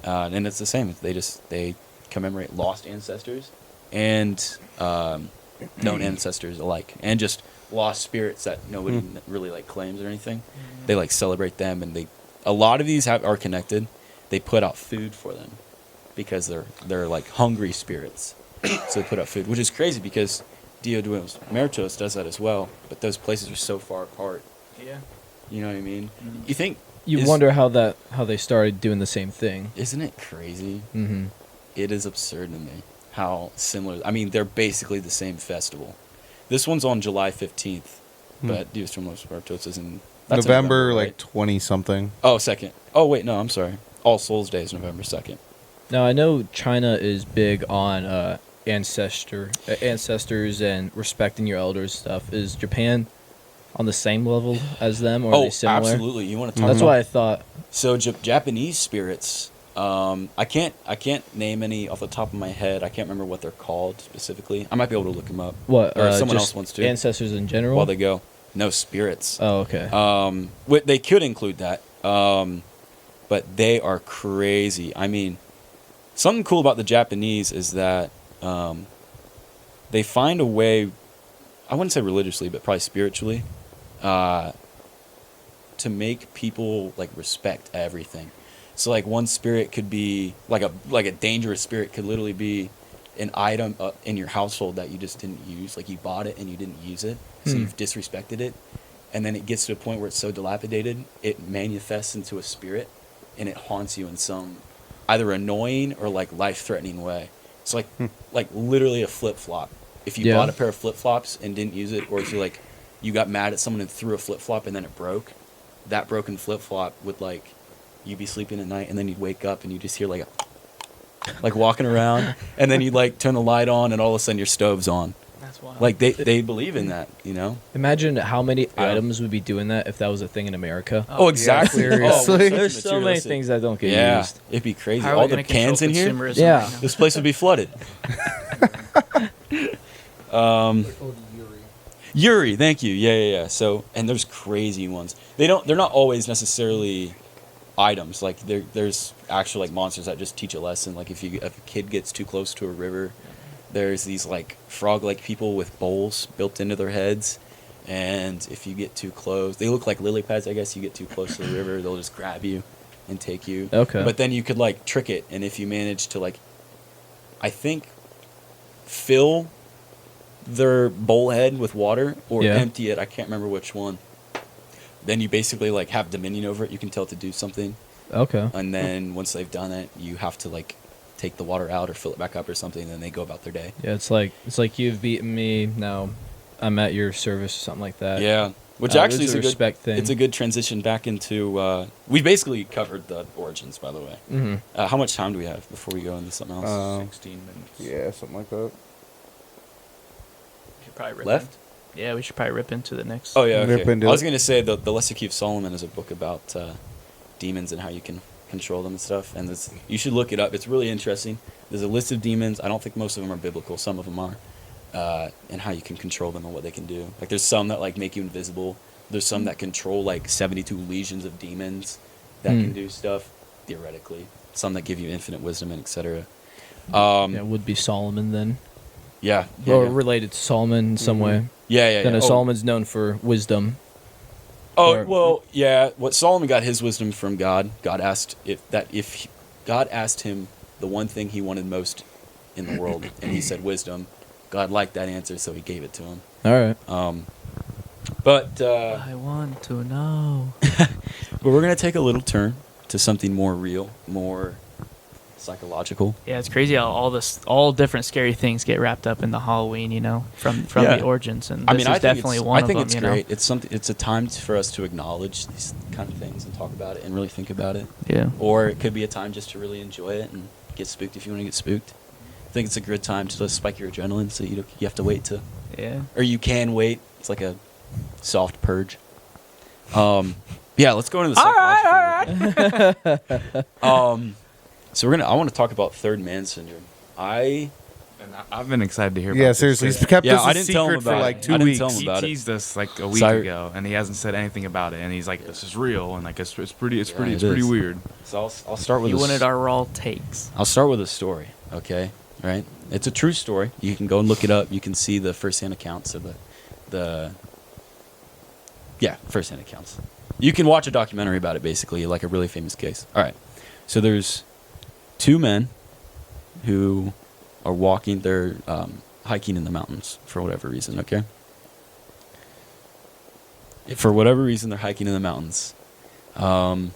and it's the same. They commemorate lost ancestors and known ancestors alike, and just lost spirits that nobody really like claims or anything. They like celebrate them, and a lot of these are connected. they put out food for them because they're like hungry spirits. So they put out food, which is crazy because Dia de los Muertos does that as well. But those places are so far apart. Yeah. You know what I mean? You think You wonder how they started doing the same thing. Isn't it crazy? Mm-hmm. It is absurd to me how similar. I mean, they're basically the same festival. This one's on July 15th, but Dia de los Muertos is in that's in November, like right? 20 something. Oh, 2nd. Oh, wait, no, I'm sorry. All Souls Day is November 2nd. Now I know China is big on ancestors and respecting your elders stuff. Is Japan on the same level as them, or are they similar? Absolutely. You want to talk That's about why I thought. So Japanese spirits, I can't name any off the top of my head. I can't remember what they're called specifically. I might be able to look them up. What? Or someone just else wants to. Ancestors in general. While they go. No, spirits. Oh, okay. They could include that. But they are crazy. I mean, something cool about the Japanese is that they find a way, I wouldn't say religiously, but probably spiritually, to make people like respect everything. So like one spirit could be like a dangerous spirit could literally be an item in your household that you just didn't use. Like you bought it and you didn't use it, so you've disrespected it, and then it gets to a point where it's so dilapidated it manifests into a spirit, and it haunts you in some either annoying or like life-threatening way. It's like literally a flip-flop. If you bought a pair of flip-flops and didn't use it, or if you got mad at someone and threw a flip-flop and then it broke, that broken flip-flop would like you'd be sleeping at night and then you'd wake up and you just hear like walking around, and then you'd like turn the light on and all of a sudden your stove's on. That's wild. Like they believe in that, you know? Imagine how many items would be doing that if that was a thing in America. Oh, exactly. Yeah, seriously. There's so many things that don't get Yeah, used. it'd be crazy. How are we All the gonna control cans in here, consumerism Yeah. right now? this place would be flooded. Yuri, thank you. Yeah. So, and there's crazy ones. They're not always necessarily items. Like there's actual like monsters that just teach a lesson. Like if a kid gets too close to a river, there's these like frog-like people with bowls built into their heads, and if you get too close, they look like lily pads. I guess you get too close to the river, they'll just grab you and take you. Okay. But then you could like trick it, and if you manage to like, I think, fill their bowl head with water or empty it, I can't remember which one, then you basically like have dominion over it. You can tell it to do something. Okay. And then once they've done it, you have to like take the water out or fill it back up or something, and then they go about their day. Yeah, it's like you've beaten me. Now I'm at your service or something like that. Yeah, which actually is a a good respect thing. It's a good transition back into. We basically covered the origins, by the way. Mm-hmm. How much time do we have before we go into something else? 16 minutes. Yeah, something like that. We should probably rip Left? Yeah, we should probably rip into the next. Oh yeah, Rip okay. into I was it. gonna say the Lesser Key of Solomon is a book about demons and how you can control them and stuff, and you should look it up. It's really interesting. There's a list of demons. I don't think most of them are biblical. Some of them are, and how you can control them and what they can do. Like there's some that like make you invisible. There's some that control like 72 legions of demons that can do stuff theoretically. Some that give you infinite wisdom and etc. Yeah, it would be Solomon then, Yeah. or related to Solomon in some way. Yeah. Then Solomon's known for wisdom. Oh Or- well, yeah. What Solomon got his wisdom from God. God asked God asked him the one thing he wanted most in the world, and he said wisdom. God liked that answer, so he gave it to him. All right. But I want to know. we're gonna take a little turn to something more real, more psychological. Yeah, it's crazy how all different scary things get wrapped up in the Halloween, from Yeah. the origins, and I this mean, is definitely one I think of it's them. great. It's something. It's a time for us to acknowledge these kind of things and talk about it and really think about it. Yeah. Or it could be a time just to really enjoy it and get spooked if you want to get spooked. I think it's a good time to spike your adrenaline, so you have to wait to, Yeah. or you can wait. It's like a soft purge. Yeah, let's go into the psychological. So I want to talk about third man syndrome. I've been excited to hear about Yeah, this. seriously. He's kept Yeah, this I a didn't tell him secret for about like it. 2 I didn't weeks. tell him He about it. teased us like a week Sorry. ago, and he hasn't said anything about it. And he's like, "This is real," and like it's pretty it pretty is. weird. So I'll start with You a wanted our raw takes. I'll start with a story, okay? Right? It's a true story. You can go and look it up. You can see the first-hand accounts of first-hand accounts. You can watch a documentary about it, basically, like a really famous case. All right. So there's two men who are walking. They're hiking in the mountains for whatever reason. Okay. For whatever reason, they're hiking in the mountains, and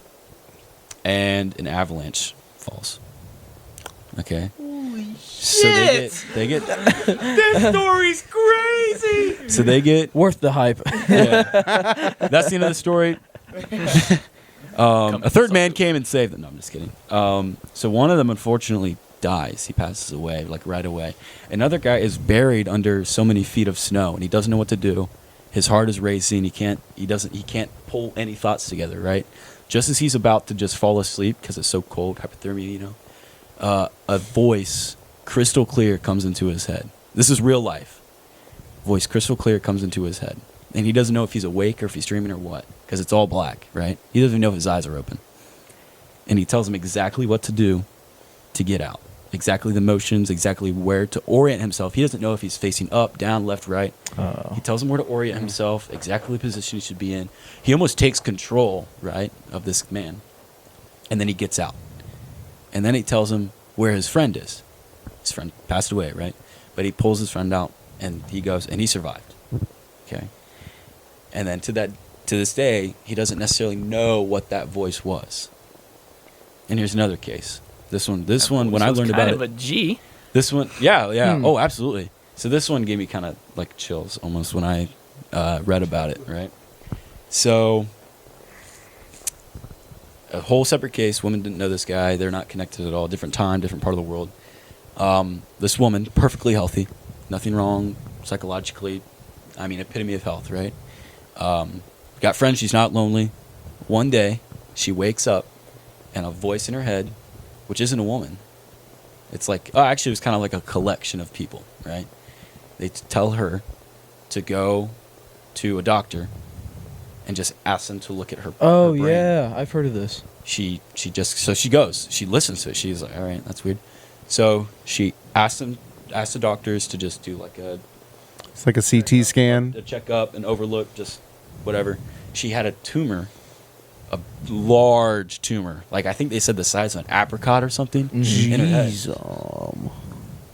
an avalanche falls. Okay. Holy shit! So they get This story's crazy. So they get Worth the hype. yeah. That's the end of the story. A third man came and saved them. No, I'm just kidding. So one of them unfortunately dies. He passes away like right away. Another guy is buried under so many feet of snow, and he doesn't know what to do. His heart is racing. He can't pull any thoughts together. Right, just as he's about to just fall asleep because it's so cold, hypothermia. You know, a voice, crystal clear, comes into his head. This is real life. Voice, crystal clear, comes into his head, and he doesn't know if he's awake or if he's dreaming or what, because it's all black. Right, he doesn't even know if his eyes are open, and he tells him exactly what to do to get out. Exactly the motions, exactly where to orient himself. He doesn't know if he's facing up, down, left, right. He tells him where to orient himself, exactly the position he should be in. He almost takes control, right, of this man. And then he gets out. And then he tells him where his friend is. His friend passed away, right? But he pulls his friend out, and he goes, and he survived. Okay? And then to this day, he doesn't necessarily know what that voice was. And here's another case. This one, when I learned about it, kind of a G. this one, yeah, oh, absolutely. So this one gave me kind of like chills almost when I read about it, right? So a whole separate case. Women didn't know this guy. They're not connected at all. Different time, different part of the world. This woman, perfectly healthy, nothing wrong psychologically. I mean, epitome of health, right? Got friends. She's not lonely. One day, she wakes up, and a voice in her head, which isn't a woman. It's like, actually, it was kind of like a collection of people, right? They tell her to go to a doctor and just ask them to look at her. Oh, her brain. yeah. I've heard of this. She goes. She listens to it. She's like, all right, that's weird. So she asked the doctors to just do like It's like a CT scan. a checkup and overlook, just whatever. She had a tumor. A large tumor, like I think they said the size of an apricot or something, in her head.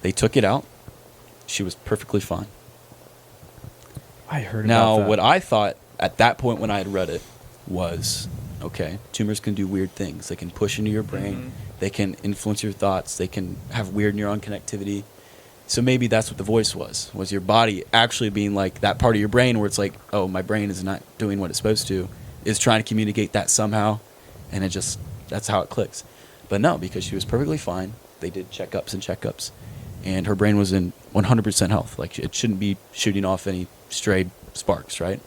They took it out. She was perfectly fine. I heard about Now, that. what I thought at that point when I had read it was, okay, tumors can do weird things. They can push into your brain. They can influence your thoughts. They can have weird neuron connectivity. So maybe that's what the voice was your body actually being like that part of your brain where it's like, oh, my brain is not doing what it's supposed to. Is trying to communicate that somehow, and that's how it clicks. But no, because she was perfectly fine. They did checkups, and her brain was in 100% health. Like, it shouldn't be shooting off any strayed sparks, right?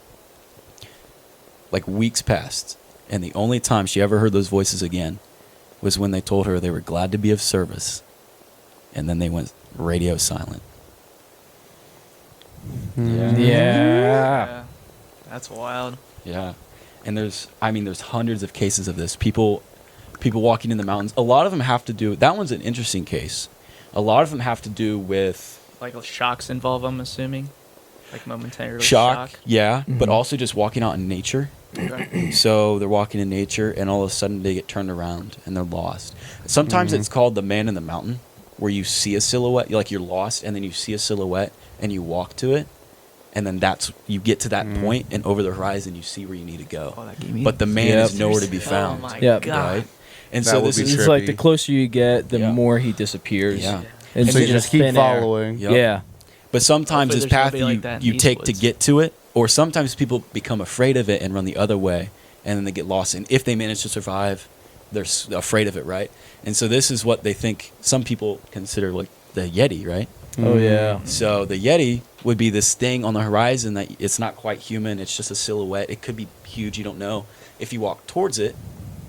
Like, weeks passed, and the only time she ever heard those voices again was when they told her they were glad to be of service, and then they went radio silent. Yeah. That's wild. Yeah. And there's hundreds of cases of this. People walking in the mountains. A lot of them have to do. That one's an interesting case. A lot of them have to do with Like shocks involve, I'm assuming, like momentarily shock. Yeah, Mm-hmm. but also just walking out in nature. Okay. So they're walking in nature, and all of a sudden they get turned around and they're lost. Sometimes it's called the man in the mountain, where you see a silhouette. You're lost, and then you see a silhouette, and you walk to it. And then you get to that point, and over the horizon, you see where you need to go. Oh, that gave me But the man Yep. is nowhere to be found. Oh my Yep. god. Right? And That so would this be is It's like trippy. the closer you get, the Yeah. more he disappears. Yeah. And So you just keep thin air. following. Yep. Yeah. But sometimes Hopefully this there's path nobody like that in you these take to woods. get to it, or sometimes people become afraid of it and run the other way, and then they get lost. And if they manage to survive, they're afraid of it, right? And so this is what they think some people consider like the Yeti, right? Oh, yeah. So the Yeti would be this thing on the horizon that it's not quite human. It's just a silhouette. It could be huge. You don't know. If you walk towards it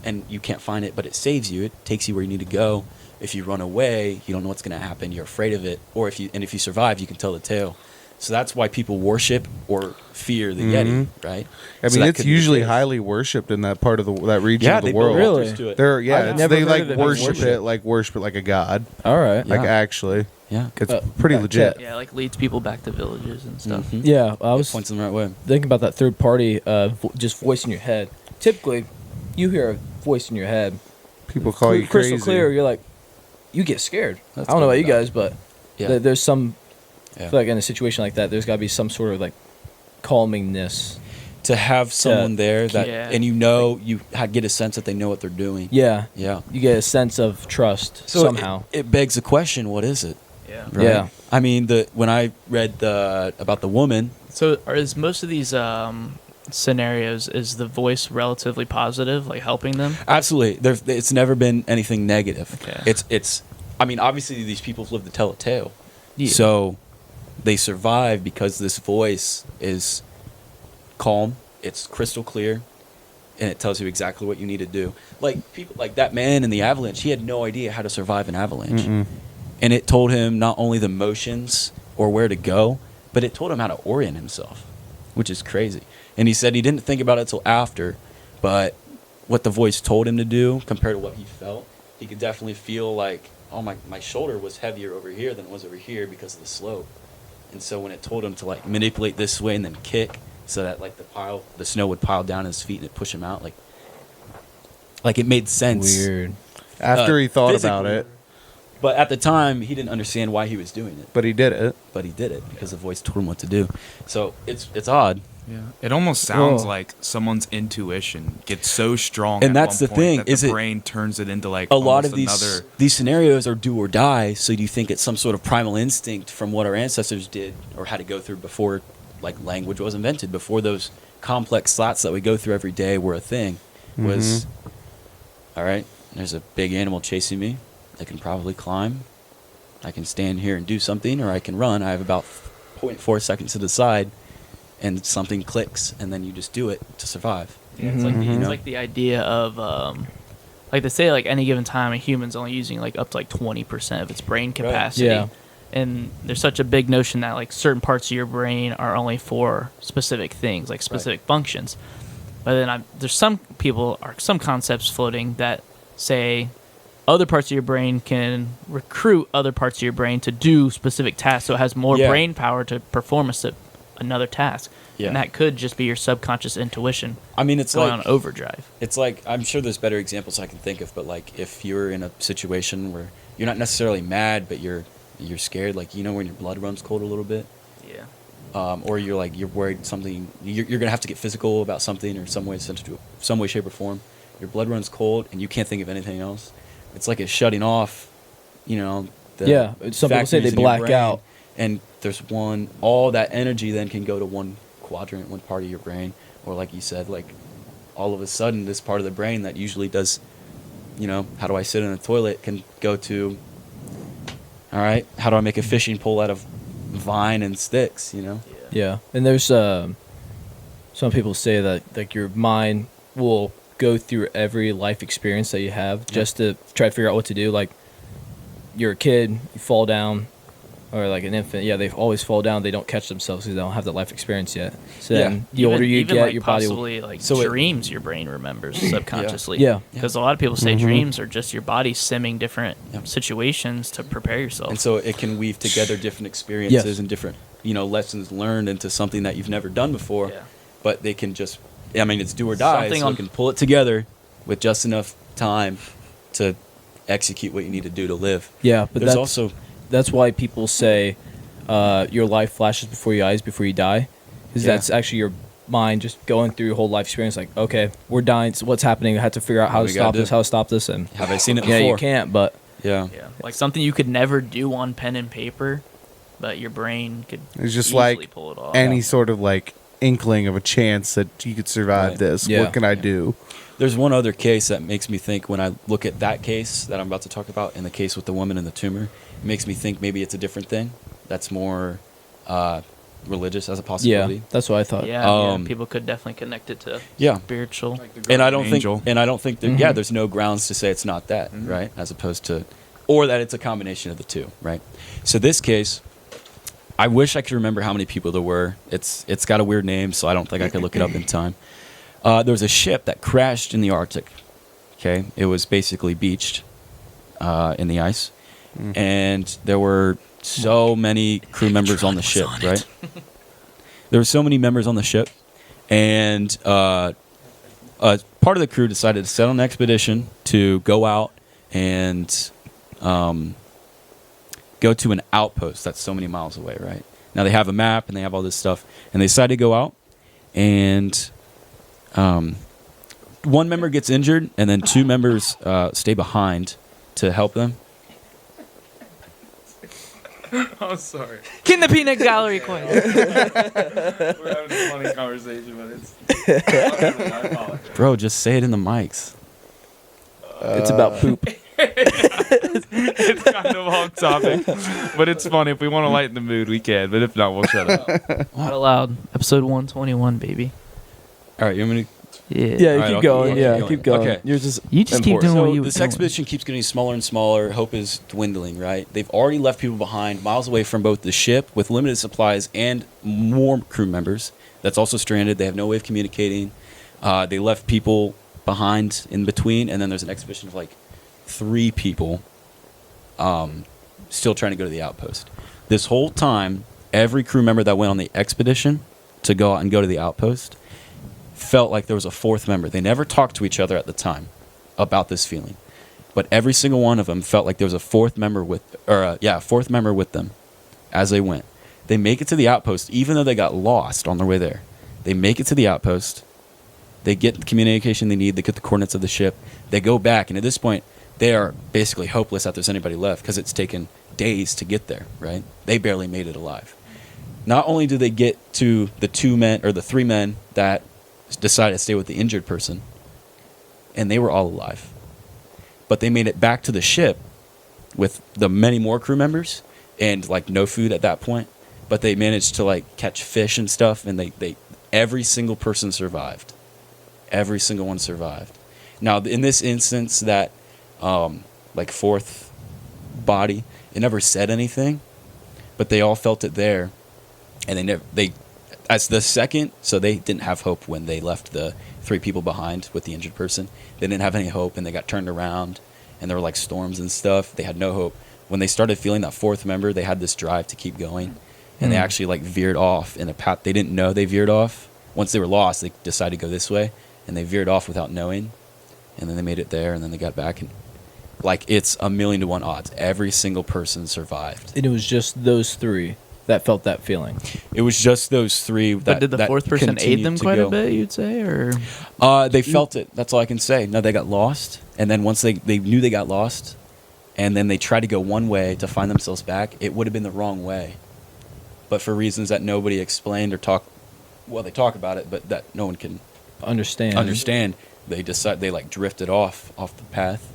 and you can't find it, but it saves you, it takes you where you need to go. If you run away, you don't know what's going to happen. You're afraid of it. Or if you survive, you can tell the tale. So that's why people worship or fear the Yeti, right? I So mean, that it's could be the usually case. highly worshipped in that part of that region Yeah, of they the build world. Really? altars to it. They're I've never they heard like of it worship being it like a god. All right. Yeah. Like actually, Yeah. it's pretty legit. Yeah, like leads people back to villages and stuff. Mhm. Yeah, I was Points in the right way. thinking about that third party, just voice in your head. Typically, you hear a voice in your head, People call you crystal crazy. clear, you're like, you get scared. That's I don't know about you good. guys, but Yeah. there's some. Yeah. I feel like in a situation like that, there's got to be some sort of like calmingness. To have someone there that, Yeah. and you get a sense that they know what they're doing. Yeah, Yeah. you get a sense of trust So somehow. it begs the question: what is it? Yeah. Right? Yeah. I mean, when I read about the woman, So, is most of these scenarios is the voice relatively positive, like helping them? absolutely, it's never been anything negative. Okay. It's. I mean, obviously, these people live to tell a tale, Yeah. so they survive because this voice is calm. It's crystal clear, and it tells you exactly what you need to do. Like people, like that man in the avalanche, he had no idea how to survive an avalanche. And it told him not only the motions or where to go, but it told him how to orient himself, which is crazy. And he said he didn't think about it till after, but what the voice told him to do compared to what he felt, he could definitely feel like, oh, my shoulder was heavier over here than it was over here because of the slope. And so when it told him to like manipulate this way and then kick so that like the snow would pile down his feet and it'd push him out, like it made sense. Weird. After he thought about physically. it, But at the time, he didn't understand why he was doing it. but he did it. But he did it because the voice told him what to do. So it's odd. Yeah, it almost sounds Whoa. like someone's intuition gets so strong, And at that's one the point thing, that is the it- brain turns it into like A lot of almost these scenarios are do or die. So you think it's some sort of primal instinct from what our ancestors did or had to go through before, like language was invented, before those complex thoughts that we go through every day were a thing. Was all right. There's a big animal chasing me. I can probably climb. I can stand here and do something, or I can run. I have about 0.4 seconds to decide, and something clicks, and then you just do it to survive. Yeah, it's like Mhm. it's like the idea of like they say like any given time a human's only using like up to like 20% of its brain capacity. Yeah. And there's such a big notion that like certain parts of your brain are only for specific things, like specific functions. But then there's some concepts floating that say other parts of your brain can recruit other parts of your brain to do specific tasks, so it has more Yeah. brain power to perform another task. Yeah. And that could just be your subconscious intuition I mean, it's going like on overdrive. it's like I'm sure there's better examples I can think of, but like if you're in a situation where you're not necessarily mad, but you're scared, like when your blood runs cold a little bit, Yeah. or you're worried something, you're gonna have to get physical about something or some way, shape, or form. Your blood runs cold and you can't think of anything else. It's like it's shutting off, the Yeah, some people say factories they in your black brain. out. And there's all that energy then can go to one quadrant, one part of your brain, or like you said, like all of a sudden this part of the brain that usually does, how do I sit in a toilet can go to, all right, how do I make a fishing pole out of vine and sticks, Yeah, and there's some people say that like your mind will go through every life experience that you have just to try to figure out what to do. Like you're a kid, you fall down, or like an infant. Yeah, they always fall down. They don't catch themselves because they don't have that life experience yet. So then the older you even get, like your body will. possibly like So it- dreams your brain remembers subconsciously. Yeah. Because a lot of people say dreams are just your body simming different situations to prepare yourself. And so it can weave together different experiences Yes. and different, lessons learned into something that you've never done before. Yeah. But they can just, it's do or die. Something So on- you can pull it together with just enough time to execute what you need to do to live. Yeah, but There's also, that's why people say your life flashes before your eyes before you die, because Yeah. that's actually your mind just going through your whole life experience. Like, okay, we're dying. So what's happening? I have to figure out how What to we gotta stop do. this. How to stop this? And have I seen it yeah, before? you can't. But Yeah. Yeah, like something you could never do on pen and paper, but your brain could It's just easily like pull it off. any sort of like inkling of a chance that you could survive Right. this. Yeah. What can I do? There's one other case that makes me think when I look at that case that I'm about to talk about and the case with the woman and the tumor, it makes me think maybe it's a different thing that's more religious as a yeah, possibility. that's what I thought. Yeah, Um, people could definitely connect it to Yeah. spiritual. And I don't angel. think that there's no grounds to say it's not that, right? As opposed to, or that it's a combination of the two, right? So this case, I wish I could remember how many people there were. It's got a weird name, so I don't think I could look it up in time. There was a ship that crashed in the Arctic. Okay, it was basically beached in the ice, and there were so many crew members on the ship, right? There were so many members on the ship, and a part of the crew decided to set on an expedition to go out and go to an outpost that's so many miles away, right? Now they have a map and they have all this stuff, and they decide to go out, and one member gets injured, and then 2 members stay behind to help them. I'm sorry. Get in the peanut gallery quick. We're having a funny conversation, but it's. I apologize. Bro, just say it in the mics. It's about poop. It's kind of off topic, but it's funny. If we want to lighten the mood, we can. But if not, we'll shut up. Not allowed. Episode 121, baby. All right, you want me to? Yeah. Yeah, All right, keep I'll going. keep Yeah, going. keep going. Okay. Yours is You just keep important. doing what So you this doing. expedition keeps getting smaller and smaller. Hope is dwindling, right? They've already left people behind, miles away from both the ship with limited supplies and more crew members that's also stranded. They have no way of communicating. They left people behind in between, and then there's an expedition of like 3 people still trying to go to the outpost. This whole time, every crew member that went on the expedition to go out and go to the outpost felt like there was a 4th member. They never talked to each other at the time about this feeling, but every single one of them felt like there was a 4th member with, fourth member with them as they went. They make it to the outpost, even though they got lost on their way there. They make it to the outpost. They get the communication they need. They get the coordinates of the ship. They go back, and at this point, they are basically hopeless that there's anybody left because it's taken days to get there. Right? They barely made it alive. Not only do they get to the 3 men that decided to stay with the injured person, and they were all alive, but they made it back to the ship with the many more crew members and like no food at that point, but they managed to like catch fish and stuff, and they every single person survived. Every single one survived. Now in this instance, that like 4th body, it never said anything, but they all felt it there, and they as the second, so they didn't have hope when they left the 3 people behind with the injured person. They didn't have any hope, and they got turned around, and there were like storms and stuff. They had no hope. When they started feeling that 4th member, they had this drive to keep going, and they actually like veered off in a path they didn't know they veered off. Once they were lost, they decided to go this way, and they veered off without knowing, and then they made it there, and then they got back, and like it's 1,000,000 to 1 odds. Every single person survived. And it was just those 3 that felt that feeling. It was just those 3. But did the 4th person aid them quite a bit, you'd say? Or They felt it. That's all I can say. No, they got lost. And then once they knew they got lost, and then they tried to go one way to find themselves back, it would have been the wrong way. But for reasons that nobody explained or they talk about it, but that no one can understand, they like drifted off the path.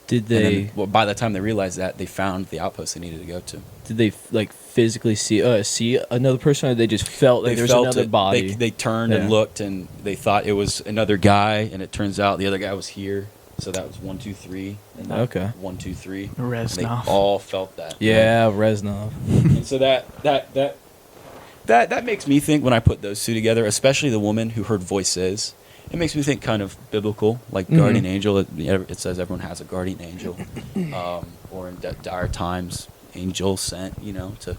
Did they? And then, by the time they realized that, they found the outpost they needed to go to. Did they like physically see another person, or they just felt like there was another body? They turned and looked, and they thought it was another guy, and it turns out the other guy was here. So that was 1, 2, 3. And Okay. 1, 2, 3. Reznov. They all felt that. Yeah, Reznov. And so that makes me think when I put those 2 together, especially the woman who heard voices. It makes me think kind of biblical, like guardian angel. It says everyone has a guardian angel, or in dire times, angel sent, to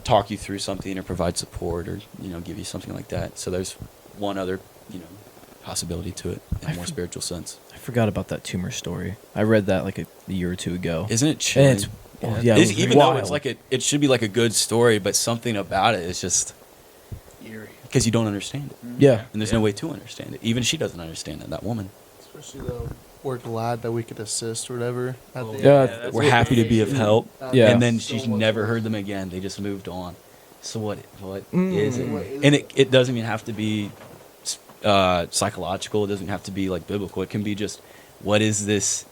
talk you through something or provide support or give you something like that. So there's one other possibility to it in a more spiritual sense. I forgot about that tumor story. I read that like a year or 2 ago. Isn't it chilling? And it's, Even though it's like it should be like a good story, but something about it is just eerie because you don't understand it. Yeah. And there's no way to understand it. Even she doesn't understand it, that woman. Especially though, we're glad that we could assist or whatever. We're happy to be of help. Yeah. And then she's never heard them again. They just moved on. So what is it? And it doesn't even have to be psychological. It doesn't have to be like biblical. It can be just, what is this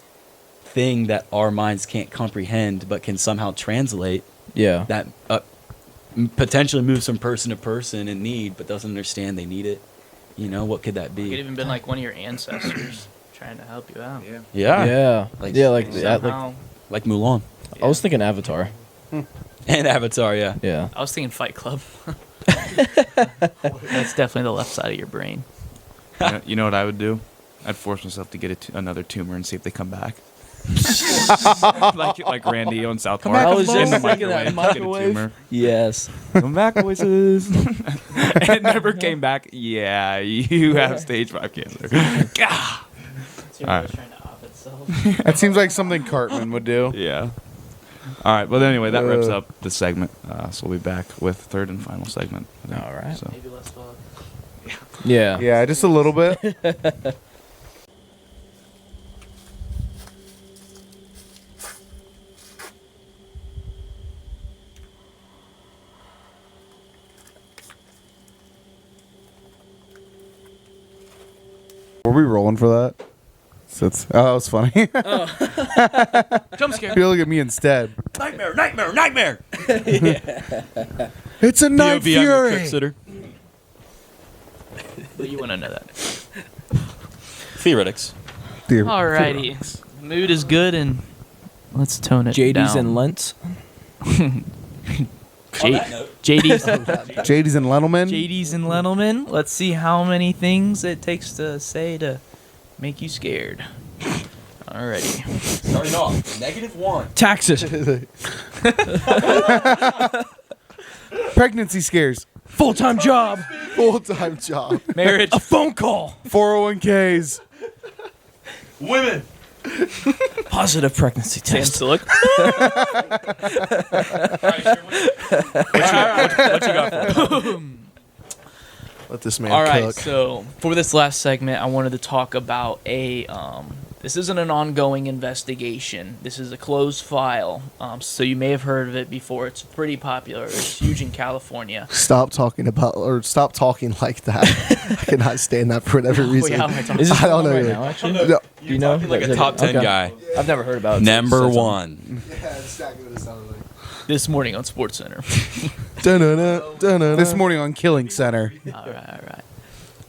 thing that our minds can't comprehend but can somehow translate Yeah. that potentially moves from person to person in need but doesn't understand they need it. What could that it could be? even been like one of your ancestors trying to help you out. Yeah. Yeah. Yeah. Like- Like that. Somehow. Like Mulan. I was thinking Avatar. And Avatar, yeah. Yeah. I was thinking Fight Club. That's definitely the left side of your brain. You know what I would do? I'd force myself to get another tumor and see if they come back. like Randy on South Come Park. back, I was just in the thinking that microwave. microwave. Yes. Come back, voices. And it never came back. Yeah, you have stage 5 cancer. Gah. It's your All nose right. trying to off itself. That seems like something Cartman would do. Yeah. All right. Well, anyway, that wraps up the segment. So we'll be back with third and final segment. I think. All right. So. Maybe less fog. Yeah. Yeah, just a little bit. Were we rolling for that? That was funny. Jump scare. You look at me instead. Nightmare. It's a night POV, I'm your fury. trick sitter. But you want to know that. Theoretics. Dear- Alrighty. Mood is good, and let's tone it JD's down. and Lentz. JD's, JD's and Lendelman. JD's and Lendelman. Let's see how many things it takes to say to make you scared. Alrighty. Starting off, -1. Taxes. Pregnancy scares. Full-time job. Full-time job. Marriage. A phone call. 401ks. Women. Positive pregnancy Sam test. Silk. What you got for me? Let this man All right, cook. so for this last segment, I wanted to talk about this isn't an ongoing investigation. This is a closed file. So you may have heard of it before. It's pretty popular. It's huge in California. Stop talking like that. I cannot stand that for whatever reason. Wait, how am I talking? Is this I don't going on know right yet. now, actually? No. Do you know? Like a top 10 Okay. guy. I've never heard about it. Number So- 1. Yeah, exactly what it sounded like. This morning on SportsCenter. This morning on Killing Center.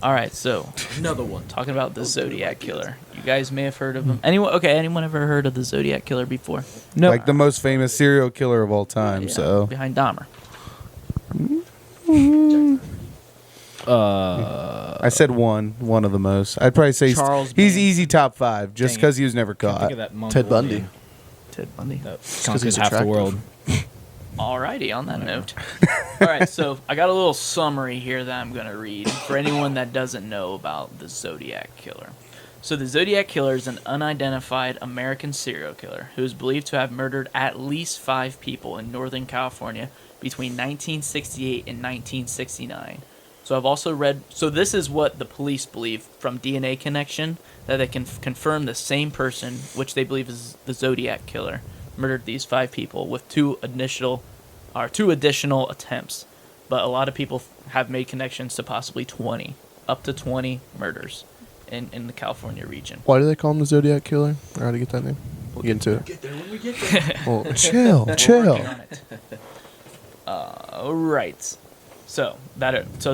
All right. So Another one. talking about the Zodiac Killer. You guys may have heard of him. Anyone ever heard of the Zodiac Killer before? No. Like the most famous serial killer of all time. Yeah, So behind Dahmer. I said one of the most. I'd probably say Charles he's Manson. easy top 5 just Dang it. because he was never Can't think caught. of that Ted Bundy. Ted Bundy. That 'cause conquers he's half the attractive. world. Alrighty, on that note. All right, so I got a little summary here that I'm going to read for anyone that doesn't know about the Zodiac Killer. So the Zodiac Killer is an unidentified American serial killer who is believed to have murdered at least 5 people in Northern California between 1968 and 1969. So I've also read, so this is what the police believe from DNA connection, that they can confirm the same person, which they believe is the Zodiac Killer, murdered these 5 people with 2 additional attempts. But a lot of people have made connections to possibly 20, up to 20 murders in the California region. Why do they call him the Zodiac Killer? Or how to get that name? We'll get into it. Get there when we get there. Well, chill. Working on it. All right. So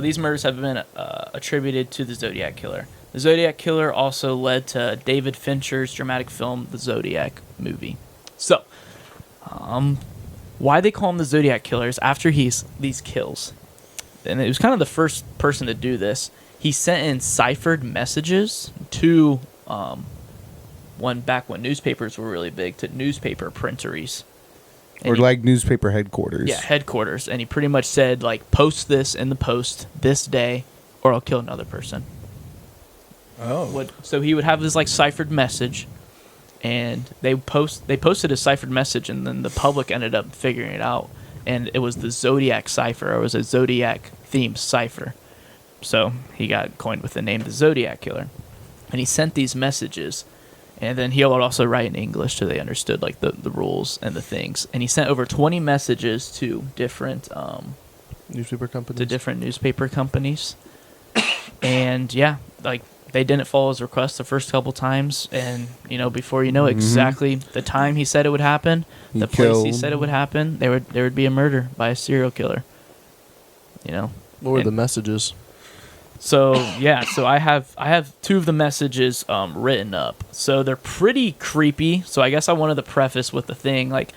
these murders have been attributed to the Zodiac Killer. The Zodiac Killer also led to David Fincher's dramatic film, The Zodiac movie. So, why they call him the Zodiac Killer is after these kills, and it was kind of the first person to do this. He sent in ciphered messages to when newspapers were really big, to newspaper printeries. And Or he- like newspaper headquarters. yeah, headquarters, and he pretty much said like, post this in the Post this day, or I'll kill another person. Oh. So he would have this like ciphered message, and they posted a ciphered message, and then the public ended up figuring it out, and it was the Zodiac cipher. Or it was a Zodiac themed cipher, so he got coined with the name the Zodiac Killer, and he sent these messages. And then he would also write in English so they understood like the rules and the things. And he sent over 20 messages to different Newspaper companies. newspaper companies. And yeah, like they didn't follow his request the first couple times. And before you know exactly the time he said it would happen, the place he said it would happen, there would be a murder by a serial killer. What were the messages? So yeah, so I have 2 of the messages written up. So they're pretty creepy. So I guess I wanted to preface with the thing like,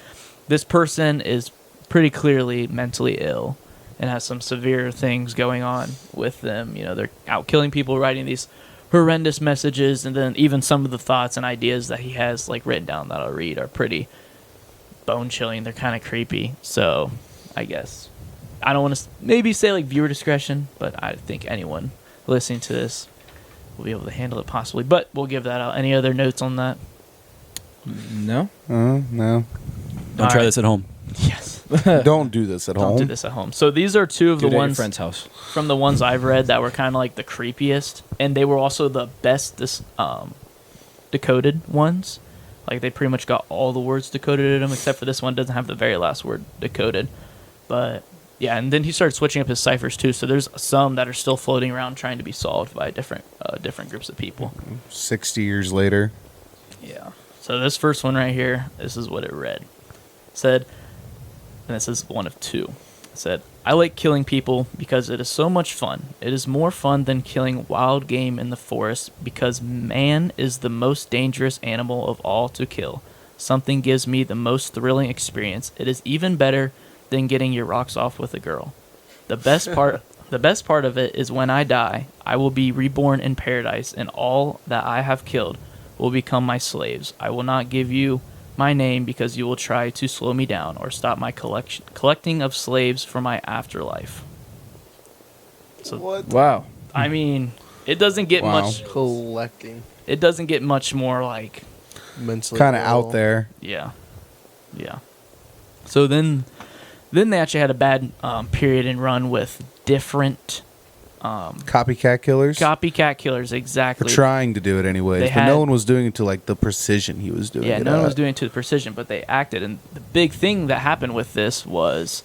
this person is pretty clearly mentally ill and has some severe things going on with them. They're out killing people, writing these horrendous messages, and then even some of the thoughts and ideas that he has like written down that I'll read are pretty bone chilling. They're kind of creepy. So I guess I don't want to maybe say like viewer discretion, but I think anyone listening to this will be able to handle it possibly. But we'll give that out. Any other notes on that? No. No. Don't try this at home. Yes. Don't do this at home. Don't do this at home. So these are two of Do it the at your ones friend's house. from the ones I've read that were kind of like the creepiest, and they were also the best decoded ones. Like they pretty much got all the words decoded in them, except for this one doesn't have the very last word decoded. But yeah, and then he started switching up his ciphers too. So there's some that are still floating around trying to be solved by different groups of people. 60 years later. Yeah. So this first one right here, this is what it read. It said, and this is one of two. It said, I like killing people because it is so much fun. It is more fun than killing wild game in the forest because man is the most dangerous animal of all to kill. Something gives me the most thrilling experience. It is even better than getting your rocks off with a girl. The best part of it is when I die, I will be reborn in paradise and all that I have killed will become my slaves. I will not give you my name because you will try to slow me down or stop my collecting of slaves for my afterlife. So, Wow. I mean, it doesn't get Wow. much. Collecting. It doesn't get much more like, Mentally Kind of ill. out there. yeah. So then they actually had a bad period and run with different Copycat killers. copycat killers. They're Exactly. trying to do it anyways, They but had- no one was doing it to like the precision he was doing Yeah, it no one at. was doing it to the precision, but they acted. And the big thing that happened with this was,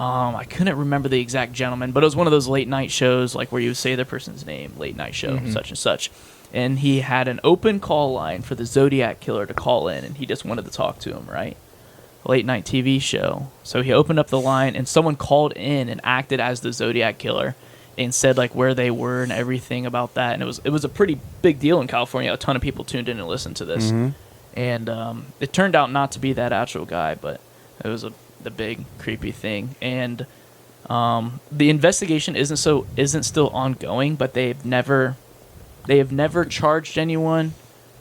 I couldn't remember the exact gentleman, but it was one of those late night shows, like where you would say the person's name, late night show, such and such. And he had an open call line for the Zodiac Killer to call in, and he just wanted to talk to him, right? Late night TV show. So he opened up the line, and someone called in and acted as the Zodiac Killer and said like where they were and everything about that. And it was a pretty big deal in California. A ton of people tuned in and listened to this. And it turned out not to be that actual guy, but it was the big creepy thing. And the investigation isn't still ongoing, but they have never charged anyone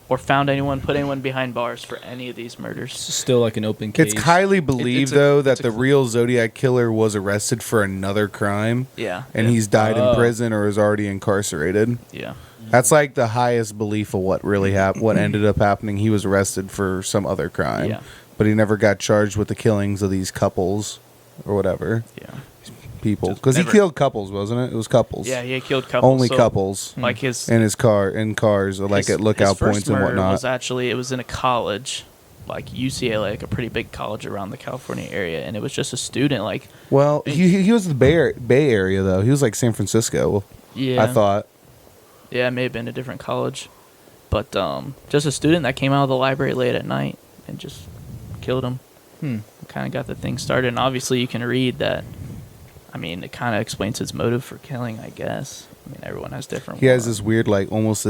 or found anyone, put anyone behind bars for any of these murders. It's still like an open case. It's highly believed, though, that it's a the real Zodiac Killer was arrested for another crime, Yeah. and he's died in prison or is already incarcerated. Yeah. That's like the highest belief of what really happened. What ended up happening? He was arrested for some other crime, Yeah. but he never got charged with the killings of these couples or whatever Yeah. people. Just Because he never- killed couples, wasn't it? It was couples. Yeah, he had killed couples. Only so, couples. Like his In cars, or like his- at lookout his first points and murder whatnot. was actually, it was in a college, like UCLA, like a pretty big college around the California area, and it was just a student, like, Well, he was the Bay Area though. He was like San Francisco. yeah, I thought. yeah, it may have been a different college, but just a student that came out of the library late at night and just killed him. Kind of got the thing started, and obviously you can read that. I mean, it kind of explains his motive for killing, I guess. I mean, everyone has different. He has ones. this weird, like almost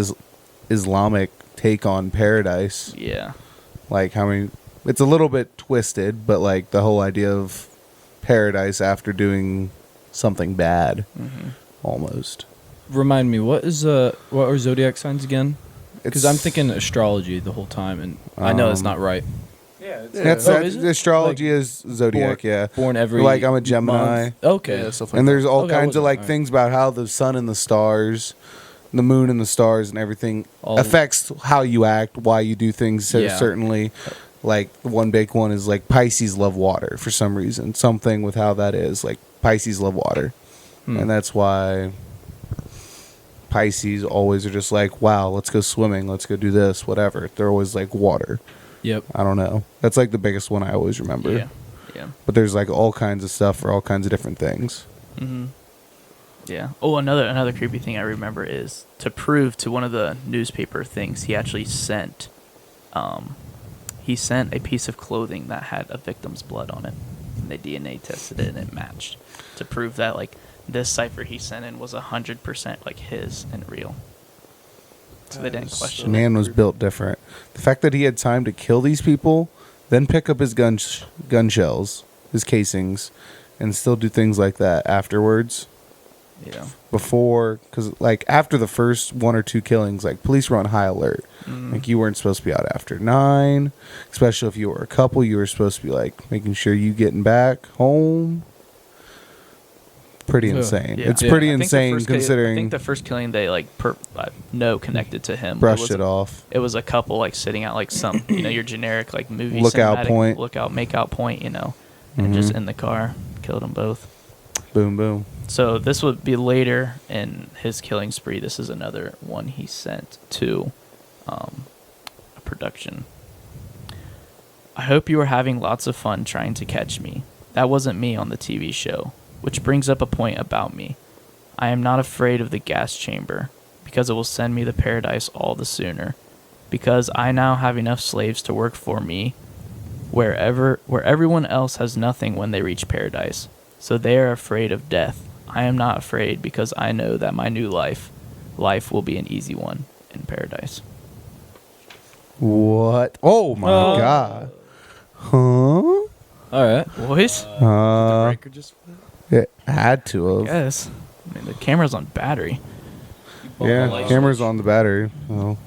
Islamic take on paradise. Yeah. Like how many? It's a little bit twisted, but like the whole idea of paradise after doing something bad, almost. Remind me, what are zodiac signs again? Because It's- I'm thinking astrology the whole time, and I know that's not right. That's Oh, is it? astrology is zodiac. Born- born every like I'm a Gemini, month. Okay. Yeah, stuff like and that. there's all Okay, I kinds of wasn't- like alright. things about how the sun and the stars, the moon and the stars, and everything All- affects how you act, why you do things. Yeah. Certainly, like one big one is like Pisces love water for some reason. Something with how that is like Pisces love water, and that's why Pisces always are just like, wow, let's go swimming, let's go do this, whatever. They're always like water. Yep. I don't know. That's like the biggest one I always remember. Yeah. Yeah. But there's like all kinds of stuff for all kinds of different things. Yeah. Oh, another creepy thing I remember is to prove to one of the newspaper things, he actually sent a piece of clothing that had a victim's blood on it. And they DNA tested it and it matched to prove that like this cipher he sent in was 100% like his and real. So they didn't question it. Man was built different. The fact that he had time to kill these people, then pick up his gun shells, his casings, and still do things like that afterwards. Yeah. before, because like after the first 1 or 2 killings, like police were on high alert. Like you weren't supposed to be out after 9, especially if you were a couple. You were supposed to be like making sure you getting back home. Pretty insane. Yeah. It's Yeah. pretty I think the insane first kill- I considering think the first killing they like no connected to him. brushed it off. It was a couple like sitting out like some your generic like movie Lookout cinematic point. makeout point and just in the car killed them both. Boom, boom. So this would be later in his killing spree. This is another one he sent to a production. I hope you are having lots of fun trying to catch me. That wasn't me on the TV show, which brings up a point about me. I am not afraid of the gas chamber because it will send me to paradise all the sooner. Because I now have enough slaves to work for me where everyone else has nothing when they reach paradise. So they are afraid of death. I am not afraid because I know that my new life will be an easy one in paradise. What? Oh my god. Huh? All right. Boys? Breaker just It had to have. Yes. I mean, the camera's on battery. Yeah, camera's on the battery. Oh.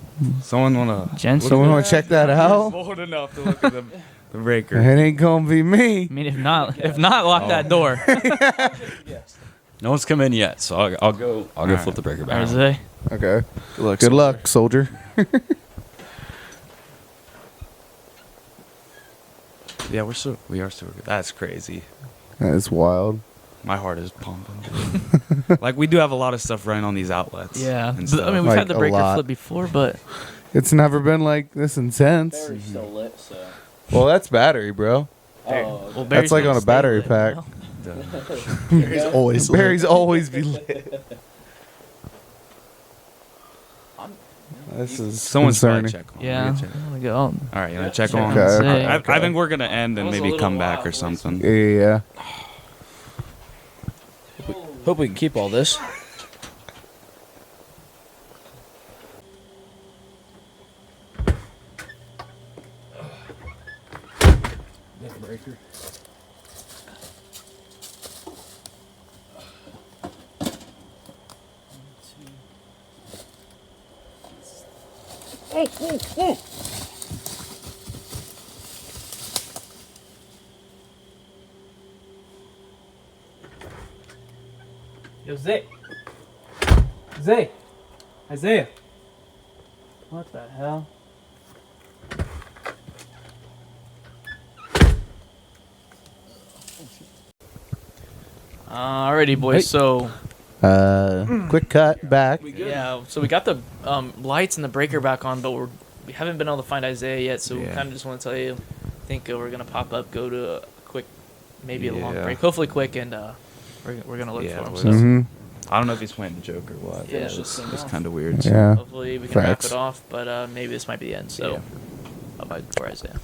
Someone wanna Gents, Someone want to check that out? bold enough to look at the breaker. It ain't gonna be me. I mean, if not, lock that door. No one's come in yet, so I'll go flip the breaker back. Isaiah. Okay. Good Good luck, soldier. Yeah, we are still. That's crazy. That is wild. My heart is pumping. Like we do have a lot of stuff running on these outlets. Yeah. and I stuff. mean, we've Like had the a breaker lot. flip before, but It's never been like this intense. Still lit, so. Well, that's battery, bro. well, That's Barry's like gonna on a stay battery lit, pack. you know? He's always Barry's always be lit. This is Someone's probably concerning. check on. Yeah. We can check. I'm gonna go. All right, you wanna check on? Okay, okay. I think we're gonna end and That was a maybe little come back wild, or boys. something. Yeah. Hope we can keep all this. Yo, Zay. Zay. Isaiah. What the hell? Alrighty, boys. So Quick cut back. yeah, so we got the lights and the breaker back on, but we haven't been able to find Isaiah yet. So we Yeah. kind of just want to tell you, I think we're gonna pop up, go to a quick, maybe a long Yeah. break, hopefully quick, and we're gonna look Yeah, for him. we're So Mm-hmm. I don't know if he's playing a joke or what. Yeah, it's kind of weird. Yeah. hopefully we can Facts. wrap it off, but maybe this might be the end. So Yeah. bye for Isaiah.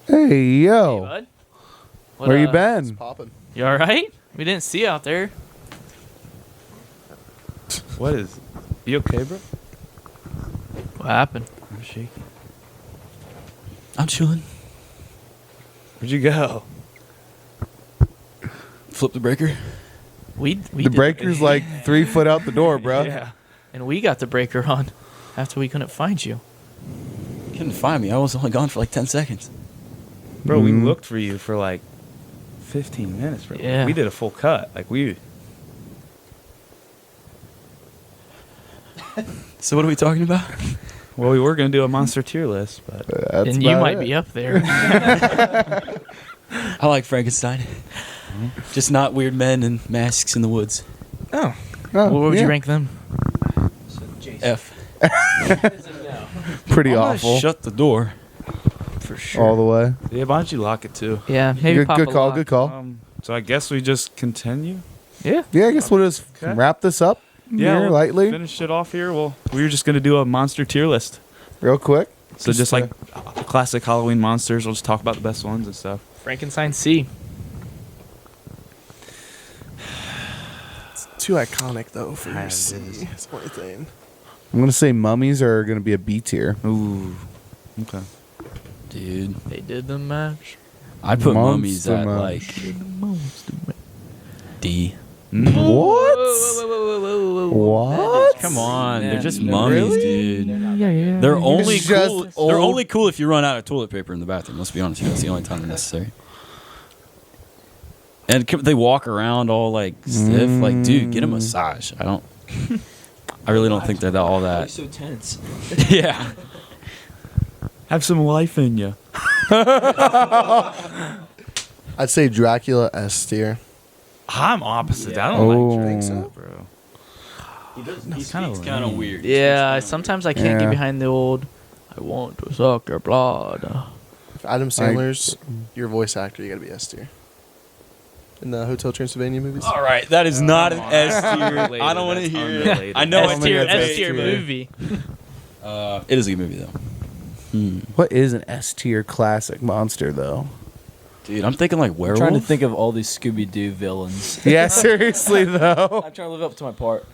Hey Hey, yo, bud. where you been? popping. You all right? We didn't see you out there. What is? You okay, bro? What happened? I'm shaky. I'm chilling. Where'd you go? Flip the breaker. We The did- breaker's like 3 foot out the door, bro. Yeah. and we got the breaker on after we couldn't find you. Couldn't find me. I was only gone for like 10 seconds. Bro, we Mhm. looked for you for like 15 minutes, bro. Yeah. We did a full cut. Like we. So what are we talking about? Well, we were gonna do a monster tier list, but That's and you about might it. be up there. I like Frankenstein. Just not weird men and masks in the woods. Oh. Oh, What would yeah. you rank them? F. Pretty I'm gonna awful. Shut the door. For sure. All the way. yeah, why don't you lock it too? Yeah, maybe Good, pop good a call. lock. Good call. So I guess we just continue. Yeah. Yeah, I guess we'll just Okay. wrap this up here we'll lightly, finish it off here. Well, we were just gonna do a monster tier list. real quick. So just like uh, classic Halloween monsters, we'll just talk about the best ones and stuff. Frankenstein C. Too iconic though for Yeah, your it C. is. That's the only thing. I'm gonna say mummies are gonna be a B tier. Ooh. Okay. Dude. They did the match. I put mummies Monster at Mash. like D. What? What? Come on, they're just Yeah, mummies, really? dude. Yeah. They're only It's just cool. They're old- only cool if you run out of toilet paper in the bathroom. Let's be honest, that's the only time they're necessary. And they walk around all like stiff. Like, dude, get a massage. I really don't think they're all Why are you that. so tense? Yeah. Have some life in you. I'd say Dracula S tier. I'm opposite. I don't Oh. like Dracula, bro. He's kinda kind of weird. Yeah, sometimes I can't Yeah. get behind the old. I want to suck your blood. If Adam Sandler's your voice actor, you gotta be S tier. In the Hotel Transylvania movies. All right, that is not an S tier. Unrelated, I don't want to that's hear unrelated. it. I know I S don't tier, think that's S tier S-tier. movie. it is a good movie though. What is an S tier classic monster though? Dude, I'm thinking like I'm werewolf. trying to think of all these Scooby-Doo villains. Yeah, seriously though. I'm trying to live up to my part.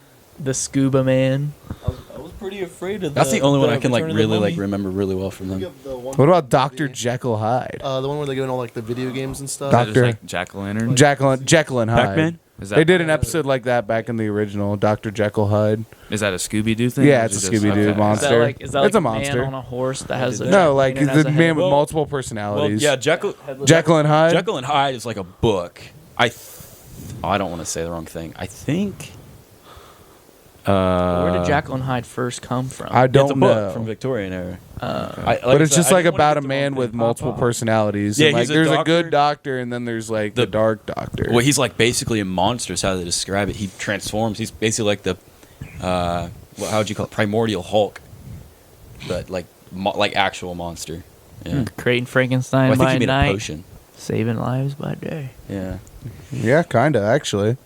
The Scuba Man. I was pretty afraid of That's the only one I can like Return of the really like Mummy. remember really well from them. What about Dr. Jekyll Hyde? The one where they go in all like the video games and stuff. Is that just Doctor- like Jack-o'-lantern? Jekyll and Hyde. Pac-Man? Is that They did an episode like that back in the original Dr. Jekyll Hyde. Is that a Scooby-Doo thing? Yeah, or it's is a it just- Scooby-Doo okay. Is monster. that like It's like a a monster. man on a horse that has a No, like Jack-o'-lantern he's as a a man head? with Well- multiple Well, personalities. yeah, Jekyll Jekyll and Hyde. Jekyll and Hyde is like a book. I don't want to say the wrong thing. I think. Where did Jekyll and Hyde first come from? I It's a don't book know. from Victorian era. But it's just like about a man with multiple personalities. Yeah, And, like he's a there's a doctor. good doctor and then there's like the dark doctor. Well, he's like basically a monster. Is how they describe it. He transforms. He's basically like the, how would you call it? Primordial Hulk, but like actual monster. Yeah. Creating Frankenstein Well, I think by he made night, a potion. saving lives by day. Yeah. Yeah, kinda actually.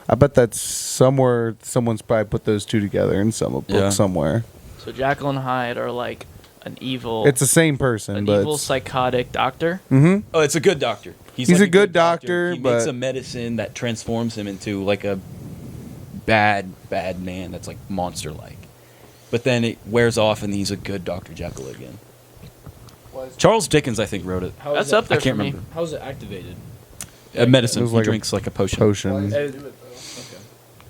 I bet that's somewhere someone's probably put those two together in some book Yeah. somewhere. So Jekyll and Hyde are like an evil, It's the same person, an but evil psychotic doctor. mm-hmm. Oh, it's a good doctor. He's like a good doctor, He makes but- a medicine that transforms him into like a bad man that's like monster-like. But then it wears off, and he's a good Dr. Jekyll again. Charles Dickens, I think, wrote it. How is That's it- up there I can't for me. remember. How is it activated? A medicine. It was He like a drinks like a potion. potion. Okay. It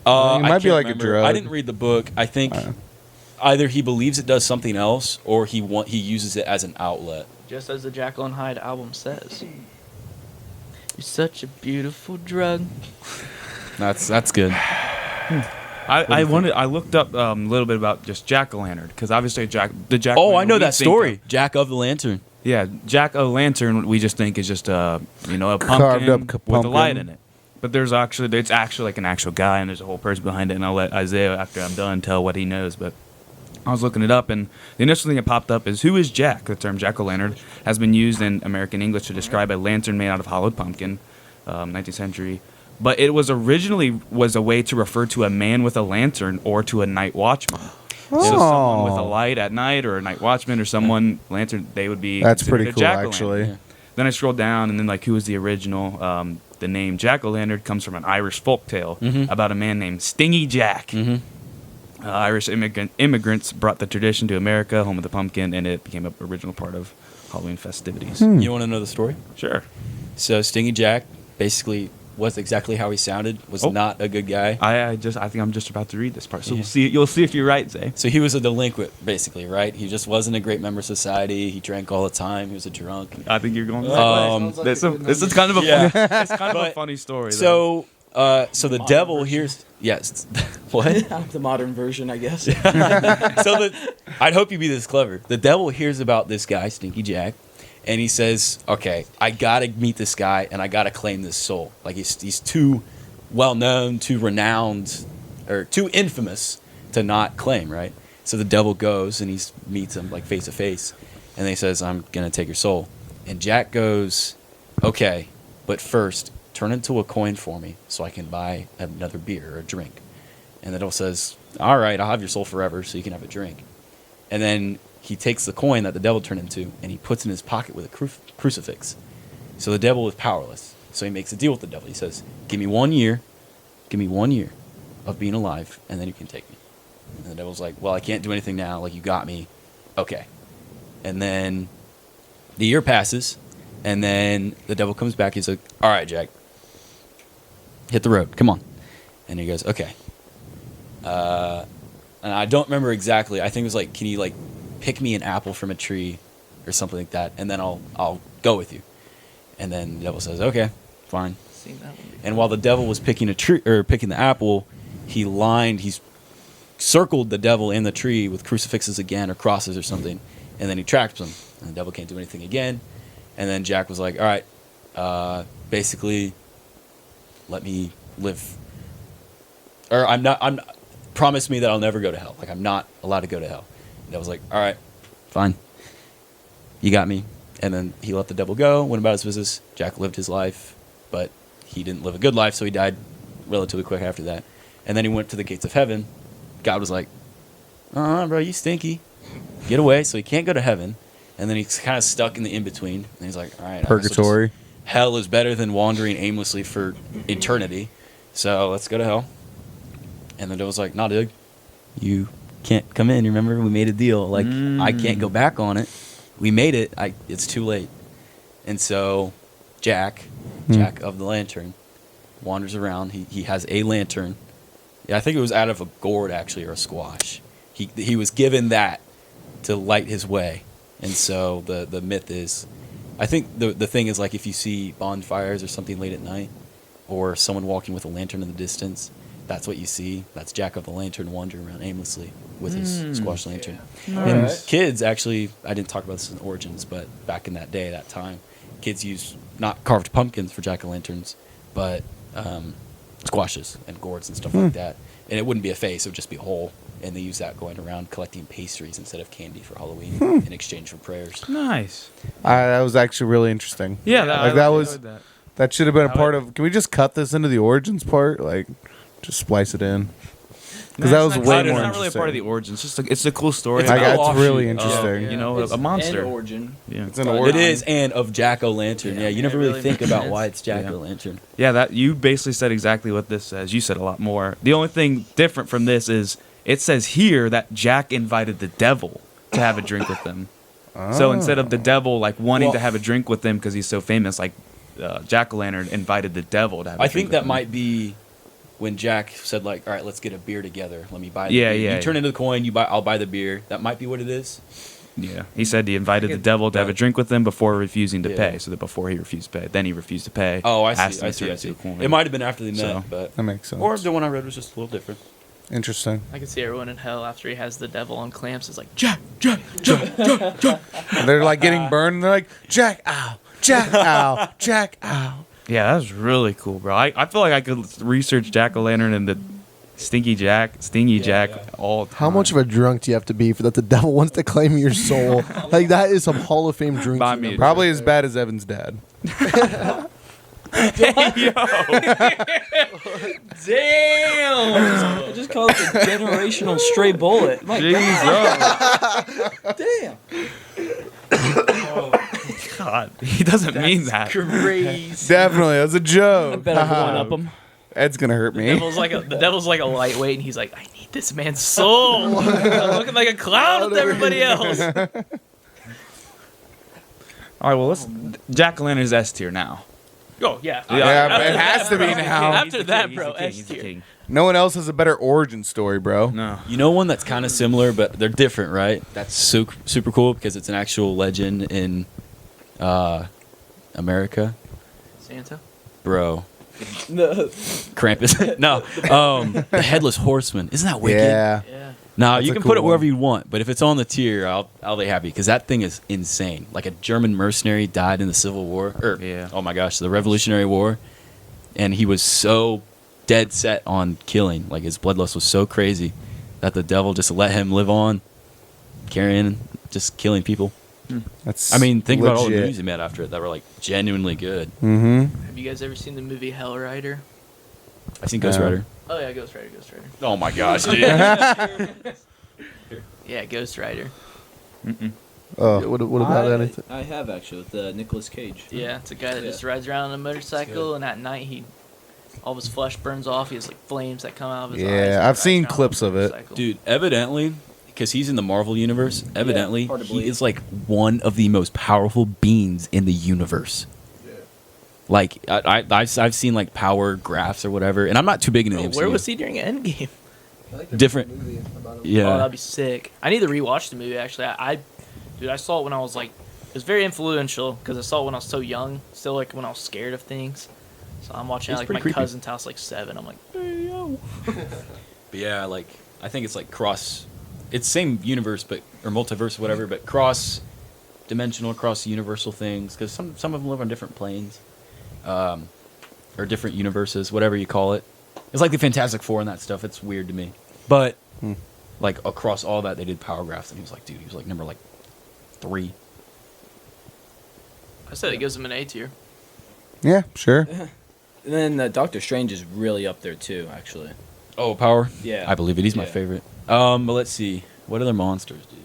might I be can't like a remember. drug. I didn't read the book. I think either he believes it does something else, or he uses it as an outlet. Just as the Jekyll and Hyde album says. You're such a beautiful drug. That's good. I looked up a little bit about just Jack-o'-lantern because obviously Jack. Oh, I know we that think story. of- Jack of the Lantern. Yeah, Jack-o'-lantern we just think is just a Carved pumpkin up with a light pumpkin. in it. But it's actually like an actual guy, and there's a whole person behind it. And I'll let Isaiah, after I'm done, tell what he knows. But I was looking it up, and the initial thing that popped up is who is Jack? The term jack-o'-lantern has been used in American English to describe a lantern made out of hollowed pumpkin, 19th century. But it was originally a way to refer to a man with a lantern or to a night watchman. So someone with a light at night, or a night watchman, or someone lantern, they would be. That's considered pretty a cool, jack-o'-lantern. actually. Yeah. Then I scrolled down, and then like who was the original? The name Jack-o'-lantern comes from an Irish folk tale about a man named Stingy Jack. Irish immigrants brought the tradition to America, home of the pumpkin, and it became an original part of Halloween festivities. You want to know the story? Sure. So Stingy Jack basically was exactly how he sounded. Was Oh. not a good guy. I think I'm just about to read this part, so Yeah. we'll see. You'll see if you're right, Zay. So he was a delinquent, basically, right? He just wasn't a great member of society. He drank all the time. He was a drunk. I think you're going the right way. This is kind of a Yeah. it's kind of a But- funny story. though. So the devil hears. Yes. What? The modern version, I guess. I'd hope you'd be this clever. The devil hears about this guy, Stinky Jack, and he says, "Okay, I gotta meet this guy, and I gotta claim this soul. Like he's too well known, too renowned, or too infamous to not claim, right?" So the devil goes and he meets him like face to face, and then he says, "I'm gonna take your soul." And Jack goes, "Okay, but first turn into a coin for me so I can buy another beer or a drink." And the devil says, "All right, I'll have your soul forever so you can have a drink." And then he takes the coin that the devil turned into and he puts it in his pocket with a crucifix. So the devil is powerless. So he makes a deal with the devil. He says, give me 1 year of being alive, and then you can take me. And the devil's like, well, I can't do anything now. Like, you got me. Okay. And then the year passes, And then the devil comes back. He's like, all right, Jack, hit the road. Come on. And he goes, okay. And I don't remember exactly. I think it was like, can you like pick me an apple from a tree or something like that, and then I'll go with you. And then the devil says, okay, fine. Seen that one before. And while the devil was picking a tree or picking the apple, he's circled the devil in the tree with crucifixes again or crosses or something, and then he traps him. And the devil can't do anything again. And then Jack was like, all right, basically, let me live. Or promise me that I'll never go to hell. Like, I'm not allowed to go to hell. And I was like, all right, fine. You got me. And then he let the devil go, went about his business. Jack lived his life, but he didn't live a good life, so he died relatively quick after that. And then he went to the gates of heaven. God was like, bro, you stinky. Get away. So he can't go to heaven. And then he's kind of stuck in the in-between. And he's like, all right. Purgatory. Hell is better than wandering aimlessly for eternity. So let's go to hell. And the devil's like, nah, dude. You can't come in. Remember, we made a deal. Like, I can't go back on it. We made it. It's too late. And so Jack of the Lantern, wanders around. He has a lantern. Yeah, I think it was out of a gourd, actually, or a squash. He was given that to light his way. And so the myth is, I think the thing is, like, if you see bonfires or something late at night, or someone walking with a lantern in the distance, that's what you see. That's Jack of the Lantern wandering around aimlessly with his squash lantern. And Alright. kids, actually, I didn't talk about this in Origins, but back in that day, that time, kids used not carved pumpkins for jack-o'-lanterns, but squashes and gourds and stuff like that. And it wouldn't be a face, it would just be a hole. And they use that going around collecting pastries instead of candy for Halloween in exchange for prayers. Nice. That was actually really interesting. Yeah, That should have been a part of. Can we just cut this into the origins part? Like, just splice it in. Because that was way more It's not really a interesting. part of the origins. It's a cool story. It's really interesting. You know, a monster. An origin. Yeah. It's an It origin. is, and of Jack-o'-lantern. Yeah, you never it really really think makes about sense. why it's Jack-o'-lantern. Yeah, that you basically said exactly what this says. You said a lot more. The only thing different from this is it says here that Jack invited the devil to have a drink with them. So instead of the devil like wanting to have a drink with them because he's so famous, like Jack-o'-lantern invited the devil to have. I think that might be when Jack said, like, all right, let's get a beer together. Let me buy the Yeah, beer. yeah, You turn into the coin, I'll buy the beer. That might be what it is. Yeah, he said he invited the devil to have a drink with him before refusing to pay. So that before he refused to pay, then he refused to pay. Oh, I asked see. him I to see. I turn see. into a coin. It might have been after they met, So- but That makes sense. or the one I read was just a little different. Interesting. I can see everyone in hell after he has the devil on clamps is like, They're like getting burned. And they're like, Jack, ow, Jack, ow, Jack, ow. Yeah, that was really cool, bro. I feel like I could research Jack-o'-lantern and the Stingy Jack all the time. How much of a drunk do you have to be for that the devil wants to claim your soul? Like, that is some Hall of Fame drinking. Buy me a number. Probably as bad as Evan's dad. Damn! I just called it a generational stray bullet. My Jesus. Damn. God, he doesn't mean that. crazy. Definitely, that's a joke. Better one up him. Ed's gonna hurt me. The devil's like a lightweight, and he's like, I need this man's soul. I'm looking like a clown with everybody else. All right, well, let's Jack-o'-lantern's S tier now. Oh yeah. Yeah, it has to be now. After that, He's bro, the king, S he's the tier. king. No one else has a better origin story, bro. No. You know one that's kind of similar, but they're different, right? That's super cool because it's an actual legend in America. Santa. Bro. No. Krampus. No. The Headless Horseman. Isn't that wicked? Yeah. Yeah. No, That's you a can cool put it wherever one. you want, but if it's on the tier, I'll be happy because that thing is insane. Like a German mercenary died in the Civil War, oh my gosh, the Revolutionary War, and he was so dead set on killing. Like his bloodlust was so crazy that the devil just let him live on, carrying, just killing people. That's I mean, think about all the legit. movies he made after it that were like genuinely good. Mm-hmm. Have you guys ever seen the movie Hell Rider? I've seen Ghost No. Rider. Oh yeah, Ghost Rider. Oh my gosh, dude. Yeah, Ghost Rider. Oh, What about anything? I have actually with Nicolas Cage. Yeah, it's a guy that Yeah. just rides around on a motorcycle, and at night all of his flesh burns off. He has like flames that come out of his eyes. Yeah, and I've rides seen around on a clips of it. motorcycle. Dude, evidently, because he's in the Marvel universe. Evidently, hard to he believe. is like one of the most powerful beings in the universe. Like I've seen like power graphs or whatever, and I'm not too big into the MCU. Where was he during Endgame? Different. Oh, Yeah. that'd be sick. I need to rewatch the movie. Actually, dude, I saw it when I was like, it was very influential because I saw it when I was so young, still like when I was scared of things. So I'm watching it It's like pretty my creepy. cousin's house, like 7. I'm like, hey yo. But yeah, like I think it's like it's same universe but or multiverse or whatever, but cross dimensional, cross universal things because some of them live on different planes, or different universes, whatever you call it. It's like the Fantastic Four and that stuff. It's weird to me, but like across all that they did power graphs, and he was like number like 3. I said it gives him an A tier. Yeah, sure. And then Doctor Strange is really up there too, actually. Oh, power. Yeah. I believe it. He's my Yeah. favorite. But let's see. What other monsters, dude?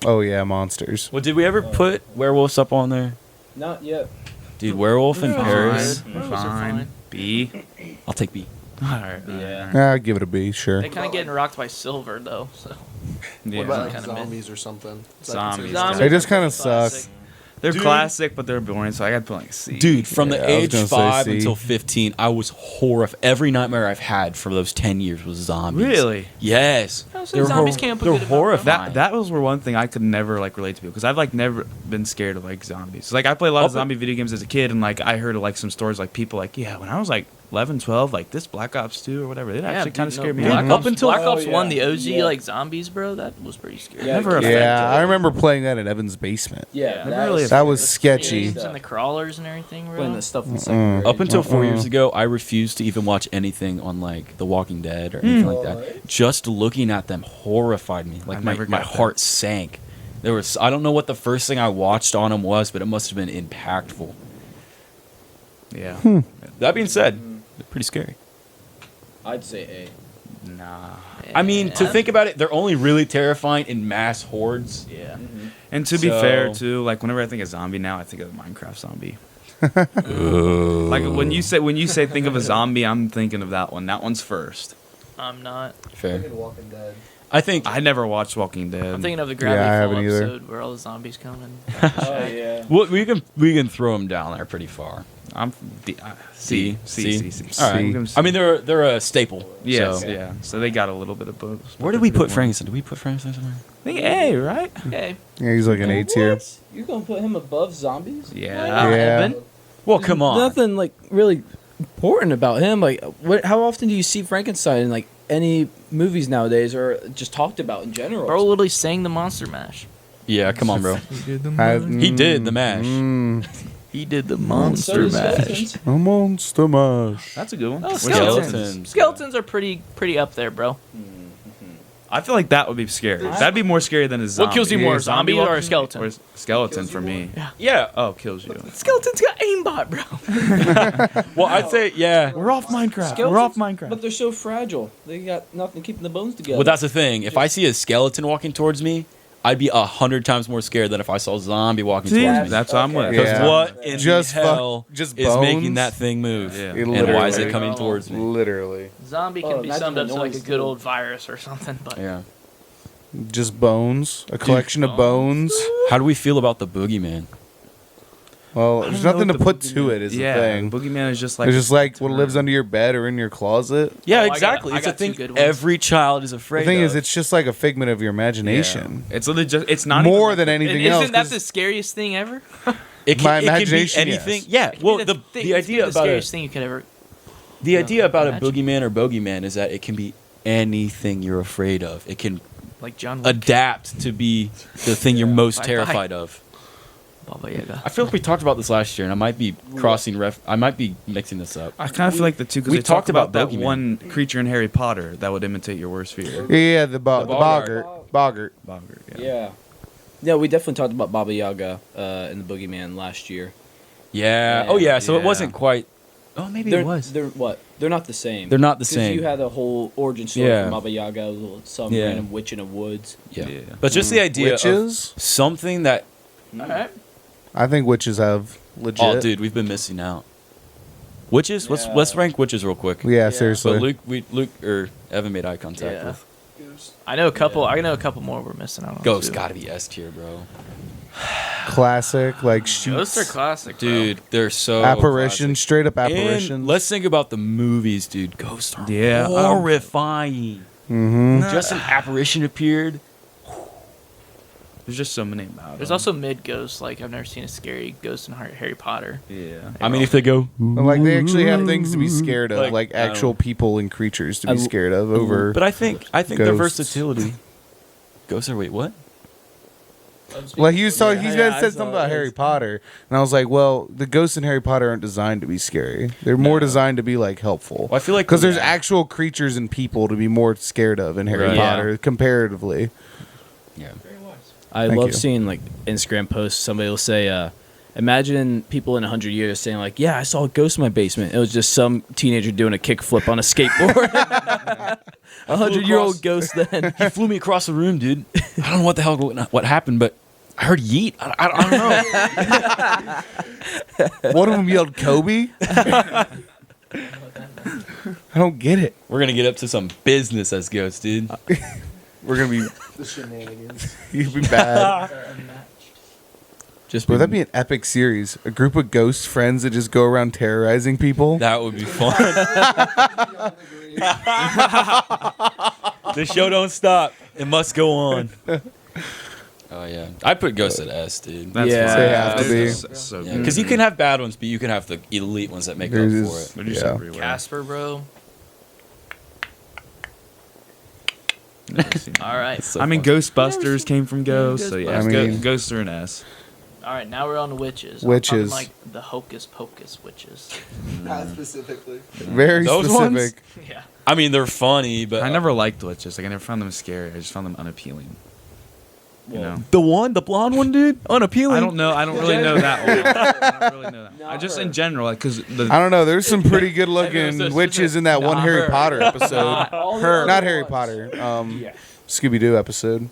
Oh yeah, monsters. Well, did we ever put werewolves up on there? Not yet. Dude, werewolf in Paris. Werewolves are fine. B. I'll take B. All right. Yeah. I'll give it a B, sure. They kind of getting rocked by Silver though. So Yeah. What about like Kinda mid. zombies or something? Is that Zombies. considered- Zombies They just are kinda pretty classic. suck. They're Dude. classic, but they're boring, so I got to put like a C. Dude, from Yeah, the I was age gonna say 5 C. until 15, I was horrified. Every nightmare I've had for those 10 years was zombies. Really? Yes. I was saying zombies can't put they're good about horrifying. That was where one thing I could never like relate to people because I've like never been scared of like zombies. Like I played a lot of zombie video games as a kid, and like I heard like some stories like people like when I was like 11, 12, like this Black Ops 2 or whatever, it actually kind of scared me. Black out. Ops, Up until Black Ops Oh, 1, yeah. the OG Yeah. like zombies, bro. That was pretty scary. Yeah, Never Yeah, I remember playing that in Evan's basement. Yeah, Never really That was The sketchy. screams and the crawlers and everything, bro. Playing the stuff in second grade. Up until 4 years ago, I refused to even watch anything on like The Walking Dead or anything like that. Just looking at them horrified me. Like I my never my got that. heart sank. There was I don't know what the first thing I watched on them was, but it must have been impactful. Yeah. That being said, they're pretty scary. I'd say Nah. I mean, to think about it, they're only really terrifying in mass hordes. Yeah. And to be fair, So- too, like whenever I think of zombie now, I think of the Minecraft zombie. Like when you say think of a zombie, I'm thinking of that one. That one's first. I'm not. Fair. Walking Dead. I think I never watched Walking Dead. I'm thinking of the I Gravity Falls haven't either. episode where all the zombies come and A. Oh yeah. well, we can throw them down there pretty far. I'm C. C. C. All right. I'm gonna I mean, they're a staple. yes, so- yeah. So they got a little bit of both. Where did we put Frankenstein? Did we put Frankenstein somewhere? I think A, right? hey, Yeah, he's like an A tier. You're gonna put him above zombies? Yeah. Yeah. Well, come on. Nothing like really important about him. Like, how often do you see Frankenstein in like any movies nowadays, or just talked about in general? bro literally sang the Monster Mash. Yeah, come on, bro. He did the mash. He did the So Monster does Mash. Skeletons. A monster mash. That's a good one. Oh, Where's skeletons. Skeletons. Skeletons are pretty up there, bro. I feel like that would be scary. That'd be more scary than a zombie. What kills you more, zombie or a walking? skeleton? Or skeleton for me. Yeah. Oh, kills you. Skeletons got aimbot, bro. Well, I'd say yeah. We're off Minecraft. Skeletons? We're off Minecraft. But they're so fragile. They got nothing keeping the bones together. Well, that's the thing. If I see a skeleton walking towards me, I'd be 100 times more scared than if I saw a zombie walking See, towards me. that's what I'm with. Because Yeah. what in Just the hell just is making bones? that thing move? Yeah. And why is it Literally. coming towards me? Literally. Zombie Oh, can be imagine summed the up to like a noise, good too. old virus or something, but Yeah. Just bones. A collection of bones. How do we feel about the boogeyman? Well, there's know nothing what to the put to it, is Yeah, the thing. Boogeyman is just like It's just like what lives under your bed or in your closet. Yeah, Oh, I got- exactly. I It's a got two thing good ones. every child is afraid The thing of. is, it's just like a figment of your imagination. It's literally just it's not More even, than anything isn't else. that 'cause the scariest thing ever? it my it can imagination, be anything. yes. Yeah. Well, the the idea the about scariest it, thing you could ever. the idea about a imagine. boogeyman or bogeyman is that it can be anything you're afraid of. It can Like John Wick, adapt to be the thing you're most Bye-bye. terrified of. Baba Yaga. I feel like we talked about this last year, and I might be I might be mixing this up. I kind of feel like the two because we we talked talked about about that Boogeyman. one creature in Harry Potter that would imitate your worst fear. Yeah, the boggart. boggart. Boggart, Yeah. Yeah, we definitely talked about Baba Yaga in the Boogeyman last year. Yeah. Oh yeah. So it Yeah. wasn't quite. Oh, maybe They're, it was. They're what? They're not the same. They're not the 'Cause same. you had a whole origin story Yeah. from Baba Yaga, some Yeah. random witch in the woods. Yeah. Yeah. But just the idea Witches? of something that. All right. I think witches have legit. Oh, dude, we've been missing out. Witches. Yeah. Let's rank witches real quick. Yeah, So seriously. Luke or Evan made eye contact Yeah. with. I know a couple. I know a couple more we're missing out on. Ghost too. gotta be S tier, bro. Classic, like Ghosts are classic, bro. Dude, they're so apparition, classic. straight up And apparition. let's think about the movies, dude. Ghosts are Yeah, horrifying. Mm-hmm. Just an apparition appeared. There's just so many about There's them. also mid ghosts. Like I've never seen a scary ghost in Harry Potter. Yeah. I mean, if they go, Like they actually have things to be scared of, Like, like I don't actual know. people and creatures to be scared of over. but I think their ghosts. versatility. Ghosts are wait, what? Like he was talking, he Yeah, I said saw something about it. Harry Potter, and I was like, well, the ghosts in Harry Potter aren't designed to be scary. They're more designed to be like helpful. Well, I feel like Because there's yeah. actual creatures and people to be more scared of in Harry Right. Potter comparatively. Yeah. I Thank love you. seeing like Instagram posts. Somebody will say, imagine people in 100 years saying like, yeah, I saw a ghost in my basement. It was just some teenager doing a kickflip on a skateboard. 100-year-old ghost then. He flew me across the room, dude. I don't know what the hell what happened, but I heard yeet. I don't know. One of them yelled Kobe. I don't get it. We're gonna get up to some business as ghosts, dude. We're gonna be The shenanigans. you'd be bad. Just Bro, that'd be an epic series. A group of ghost friends that just go around terrorizing people. That would be fun. The show don't stop. It must go on. Oh yeah, I'd put Ghost at S, dude. That's Yeah. fine. They have to It's be. just so good. Because you can have bad ones, but you can have the elite ones that make There's up for just- it. They're just Yeah. everywhere. Casper, bro. Never seen All right. So I mean, fun. Ghostbusters came from ghosts, so yeah, I mean- ghosts are an S. All right. Now we're on to witches. Witches. I'm talking like the hocus pocus witches. Not specifically. Very Those specific. Yeah. I mean, they're funny, but I never liked witches. Like I never found them scary. I just found them unappealing. You know. the blonde one, dude, unappealing. I don't know. I don't really know that one. I don't really know that. I just in general, like, cause the I don't know. There's some pretty good looking Everyone's so witches in that one Not Harry her. Potter episode. her. Not Harry Potter. Scooby Doo episode.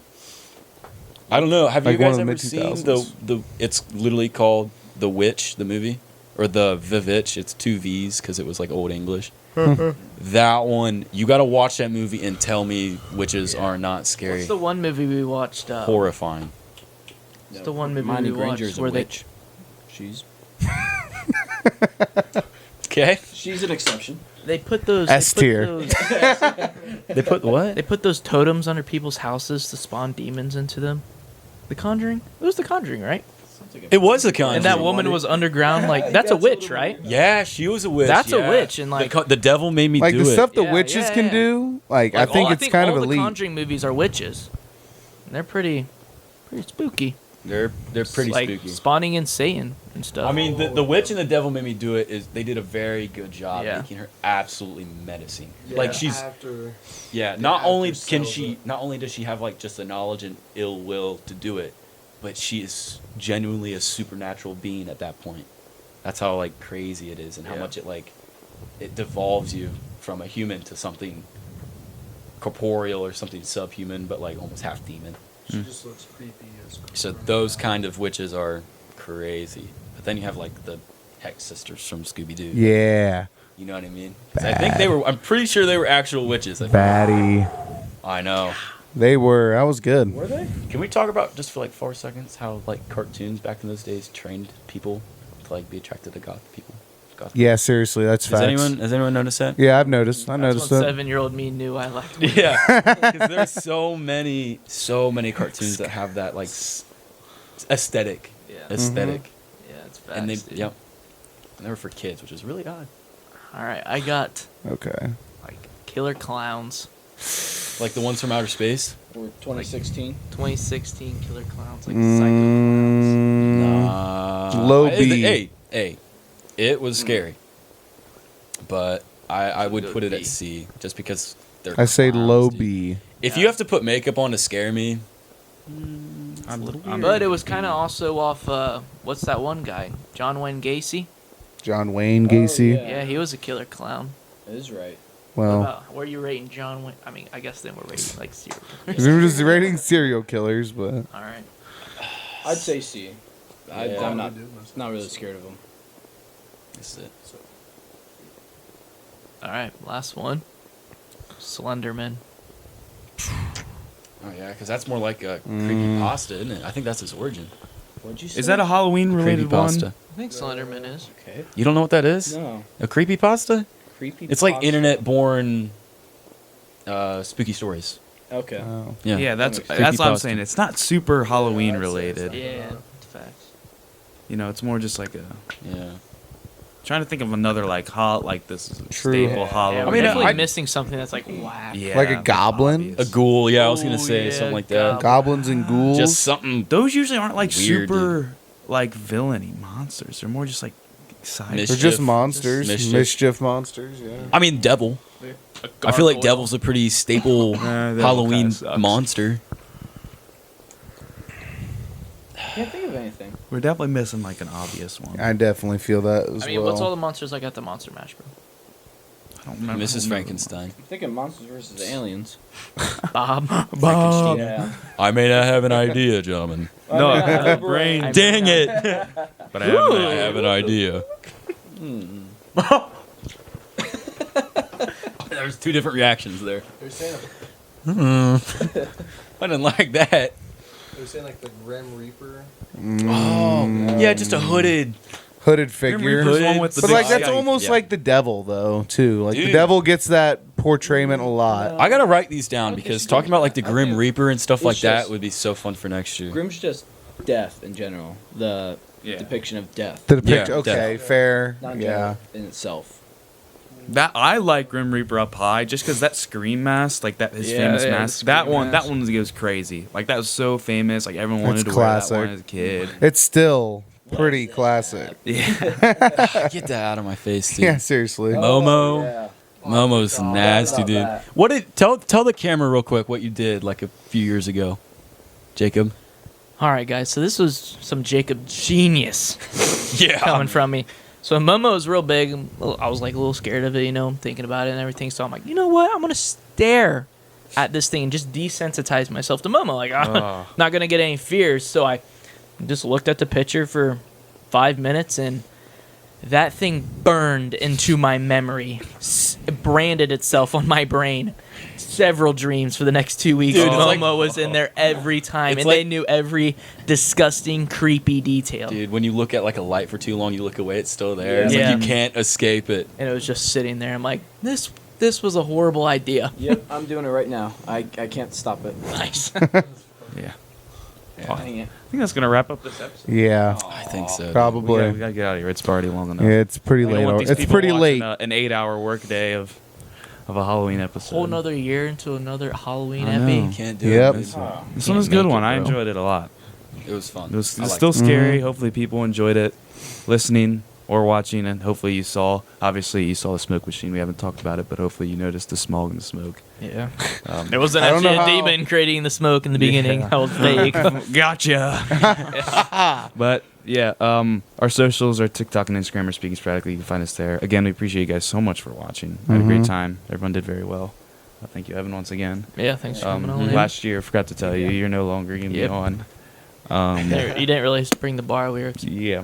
I don't know. Have Like you one guys of the ever seen mid-2000s. the? It's literally called The Witch, the movie, or the Vivitch. It's 2 V's because it was like old English. That one, you got to watch that movie and tell me witches are not scary. What's the one movie we watched? Horrifying. What's the one movie Hermione we Granger's watched a where they? witch. She's Okay. she's an exception. They put those. S tier. They put what? They put those totems under people's houses to spawn demons into them. The Conjuring. It was The Conjuring, right? It was the Conjuring. And that woman was underground. Like that's a witch, right? Yeah, she was a witch. That's a yeah. witch, and, like- the devil made me Like do the it. stuff the Yeah, witches yeah, can yeah. do. Like I Like, think all- it's kind of all the elite. Conjuring movies are witches. And they're pretty spooky. They're pretty like spooky. spawning in Satan and stuff. I mean, the witch and the devil made me do it. Is they did a very good job Yeah. making her absolutely menacing. Like she's After, yeah. Not actor only can sells she, it. not only does she have like just the knowledge and ill will to do it, but she is genuinely a supernatural being at that point. That's how like crazy it is, and how Yeah. much it devolves you from a human to something corporeal or something subhuman, but like almost half demon. she just looks creepy as So those kind of witches are crazy. But then you have like the Hex sisters from Scooby Doo. Yeah. You know what I mean? 'Cause I think I'm pretty sure they were actual witches. Batty. I know. They were. That was good. Were they? Can we talk about just for like 4 seconds how like cartoons back in those days trained people to like be attracted to goth people? Yeah, seriously, that's Has facts. anyone noticed that? Yeah, I've noticed. I That's noticed when that. 7-year-old me knew I liked. Witches. Yeah. 'Cause there's so many cartoons that have that like aesthetic. Yeah. Aesthetic. Yeah, it's facts. And they dude. yep. And they were for kids, which is really odd. All right, I got Okay. like killer clowns. Like the ones from outer space. Or 2016. 2016 killer clowns, like psycho clowns. Low B. Hey, it was scary, but I would Good put it at B. C just because they're. I say clowns, low dude. B. If Yeah. you have to put makeup on to scare me, But it was kind of also off. What's that one guy? John Wayne Gacy. John Wayne Gacy. yeah. Yeah, he was a killer clown. That is right. Well, Where are you rating John Wayne? I mean, I guess then we're rating like 0. we were just rating serial killers, but All right. I'd say C. Yeah. I'm not really scared of them. this is it. All right. Last one. Slenderman. Oh yeah, because that's more like a creepypasta, isn't it? I think that's its origin. What'd you say? Is that a Halloween-related Creepypasta. one? I think Slenderman is. Okay. You don't know what that is? No. A creepypasta? Creepy. It's like internet-born spooky stories. Okay. Oh. Yeah. Yeah, that's what I'm Creepypasta. saying. It's not super Halloween-related. Yeah, facts. You know, it's more just like a... Yeah. Trying to think of another like this is a True. staple Yeah. Halloween. Yeah, I we're mean, definitely I- missing something that's like whack. Yeah, Like a goblin? obvious. A ghoul, yeah, I was gonna Ooh, say yeah, something like that. Goblins and ghouls. Just something Those usually aren't like Weird, super like villainy monsters. They're more just like side. They're Mischief. just monsters. Mischief. Mischief monsters, yeah. I mean, devil. I feel like devil's a pretty staple Devil Halloween kinda sucks. monster. Can't think of anything. We're definitely missing like an obvious one. I definitely feel that as I mean, well. what's all the monsters like at the Monster Mash, bro? I don't remember. Mrs. Frankenstein. I'm thinking monsters versus aliens. Bob. Bob. Yeah. I may not have an idea, gentlemen. No, I I have a brain. brain. Dang it! But I have an I idea. have an idea. There's two different reactions there. They're saying, I didn't like that. they're saying like the Grim Reaper. Oh, yeah, just a hooded. Hooded figure. Reaper's one with the But big like that's scythe. almost Yeah. like the devil though, too. Like the Dude. devil gets that portrayment a lot. I gotta write these down because talking about like the Grim think Reaper and stuff it's like that just- would be so fun for next year. Grim's just death in general. The Yeah. depiction of death. The depiction, Yeah, okay, fair. Not Yeah. death in itself. That I like Grim Reaper up high just because that Scream mask, like that his Yeah, famous yeah, the mask. That Scream one, mask. that one goes crazy. Like that was so famous. Like everyone wanted It's to wear that classic. one as a kid. It's still pretty classic. Yeah. Get that out of my face, dude. Yeah, seriously. Momo. Yeah. Momo's nasty, about dude. that. What did tell the camera real quick what you did like a few years ago, Jacob? All right, guys. So this was some Jacob genius Yeah. coming from me. So Momo is real big. I was like a little scared of it, you know, thinking about it and everything. So I'm like, you know what? I'm gonna stare at this thing and just desensitize myself to Momo. Like, I'm Oh. not gonna get any fears. So I just looked at the picture for 5 minutes and that thing burned into my memory. It branded itself on my brain. Several dreams for the next 2 weeks. Dude, it's Momo like- was in there every time, It's and they like- knew every disgusting, creepy detail. Dude, when you look at like a light for too long, you look away, it's still there. Yeah. It's Yeah. like you can't escape it. And it was just sitting there. I'm like, this was a horrible idea. Yep, I'm doing it right now. I can't stop it. Nice. Yeah. Dang it. I think that's gonna wrap up this episode. Yeah, I think so. dude. probably. We gotta get out of here. It's already long enough. Yeah, it's pretty I don't late. want these It's people pretty watching late. An 8-hour work day of a Halloween episode. Whole another year into another Halloween I know. epi. Can't do Yep. it. dude. This one Can't was a good make it, one. I bro. enjoyed it a lot. It was fun. It was I liked still it. scary. Hopefully people enjoyed it, listening or watching, and hopefully you saw. Obviously you saw the smoke machine. We haven't talked about it, but hopefully you noticed the smog and the smoke. Yeah. Um, There wasn't I don't actually know a how- demon creating the smoke in the beginning. That was fake. Gotcha. But yeah, our socials are TikTok and Instagram are Speaking Sporadically. You can find us there. Again, we appreciate you guys so much for watching. I had a great Mhm. time. Everyone did very well. Thank you, Evan, once again. Yeah, thanks for coming on. Last year, forgot to tell you, you're no longer going to Yep. be on. You didn't really bring the bar lyrics. Yeah.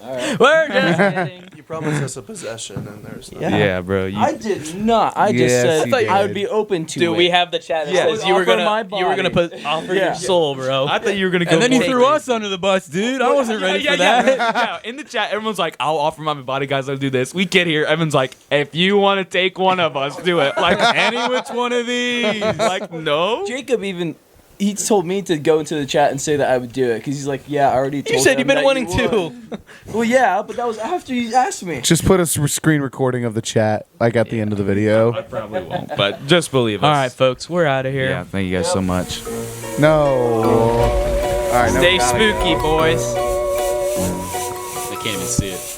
All right. We're just kidding. You promised us a possession, and there's no. Yeah. Yeah, bro. You, I did not. I just Yes, said you I would did. be open to Dude, it. we have the chat that Yeah. says you were Offer gonna my put offer Yeah. your soul, bro. I thought you were going to go And then you more threw crazy. us under the bus, dude. I wasn't ready for that. Yeah, in the chat, everyone's like, I'll offer my body, guys. I'll do this. We get here. Evan's like, if you want to take one of us, do it. Like, any which one of these. Like, no. Jacob even he told me to go into the chat and say that I would do it because he's like, yeah, I already told You said them you've been that wanting you to. would." Well, yeah, but that was after you asked me. Just put a screen recording of the chat, like at the end of the video. I probably won't, but just believe us. All right, folks, we're out of here. Yeah, thank you guys so much. No. All right. no, Stay we gotta go. spooky, boys. They can't even see it.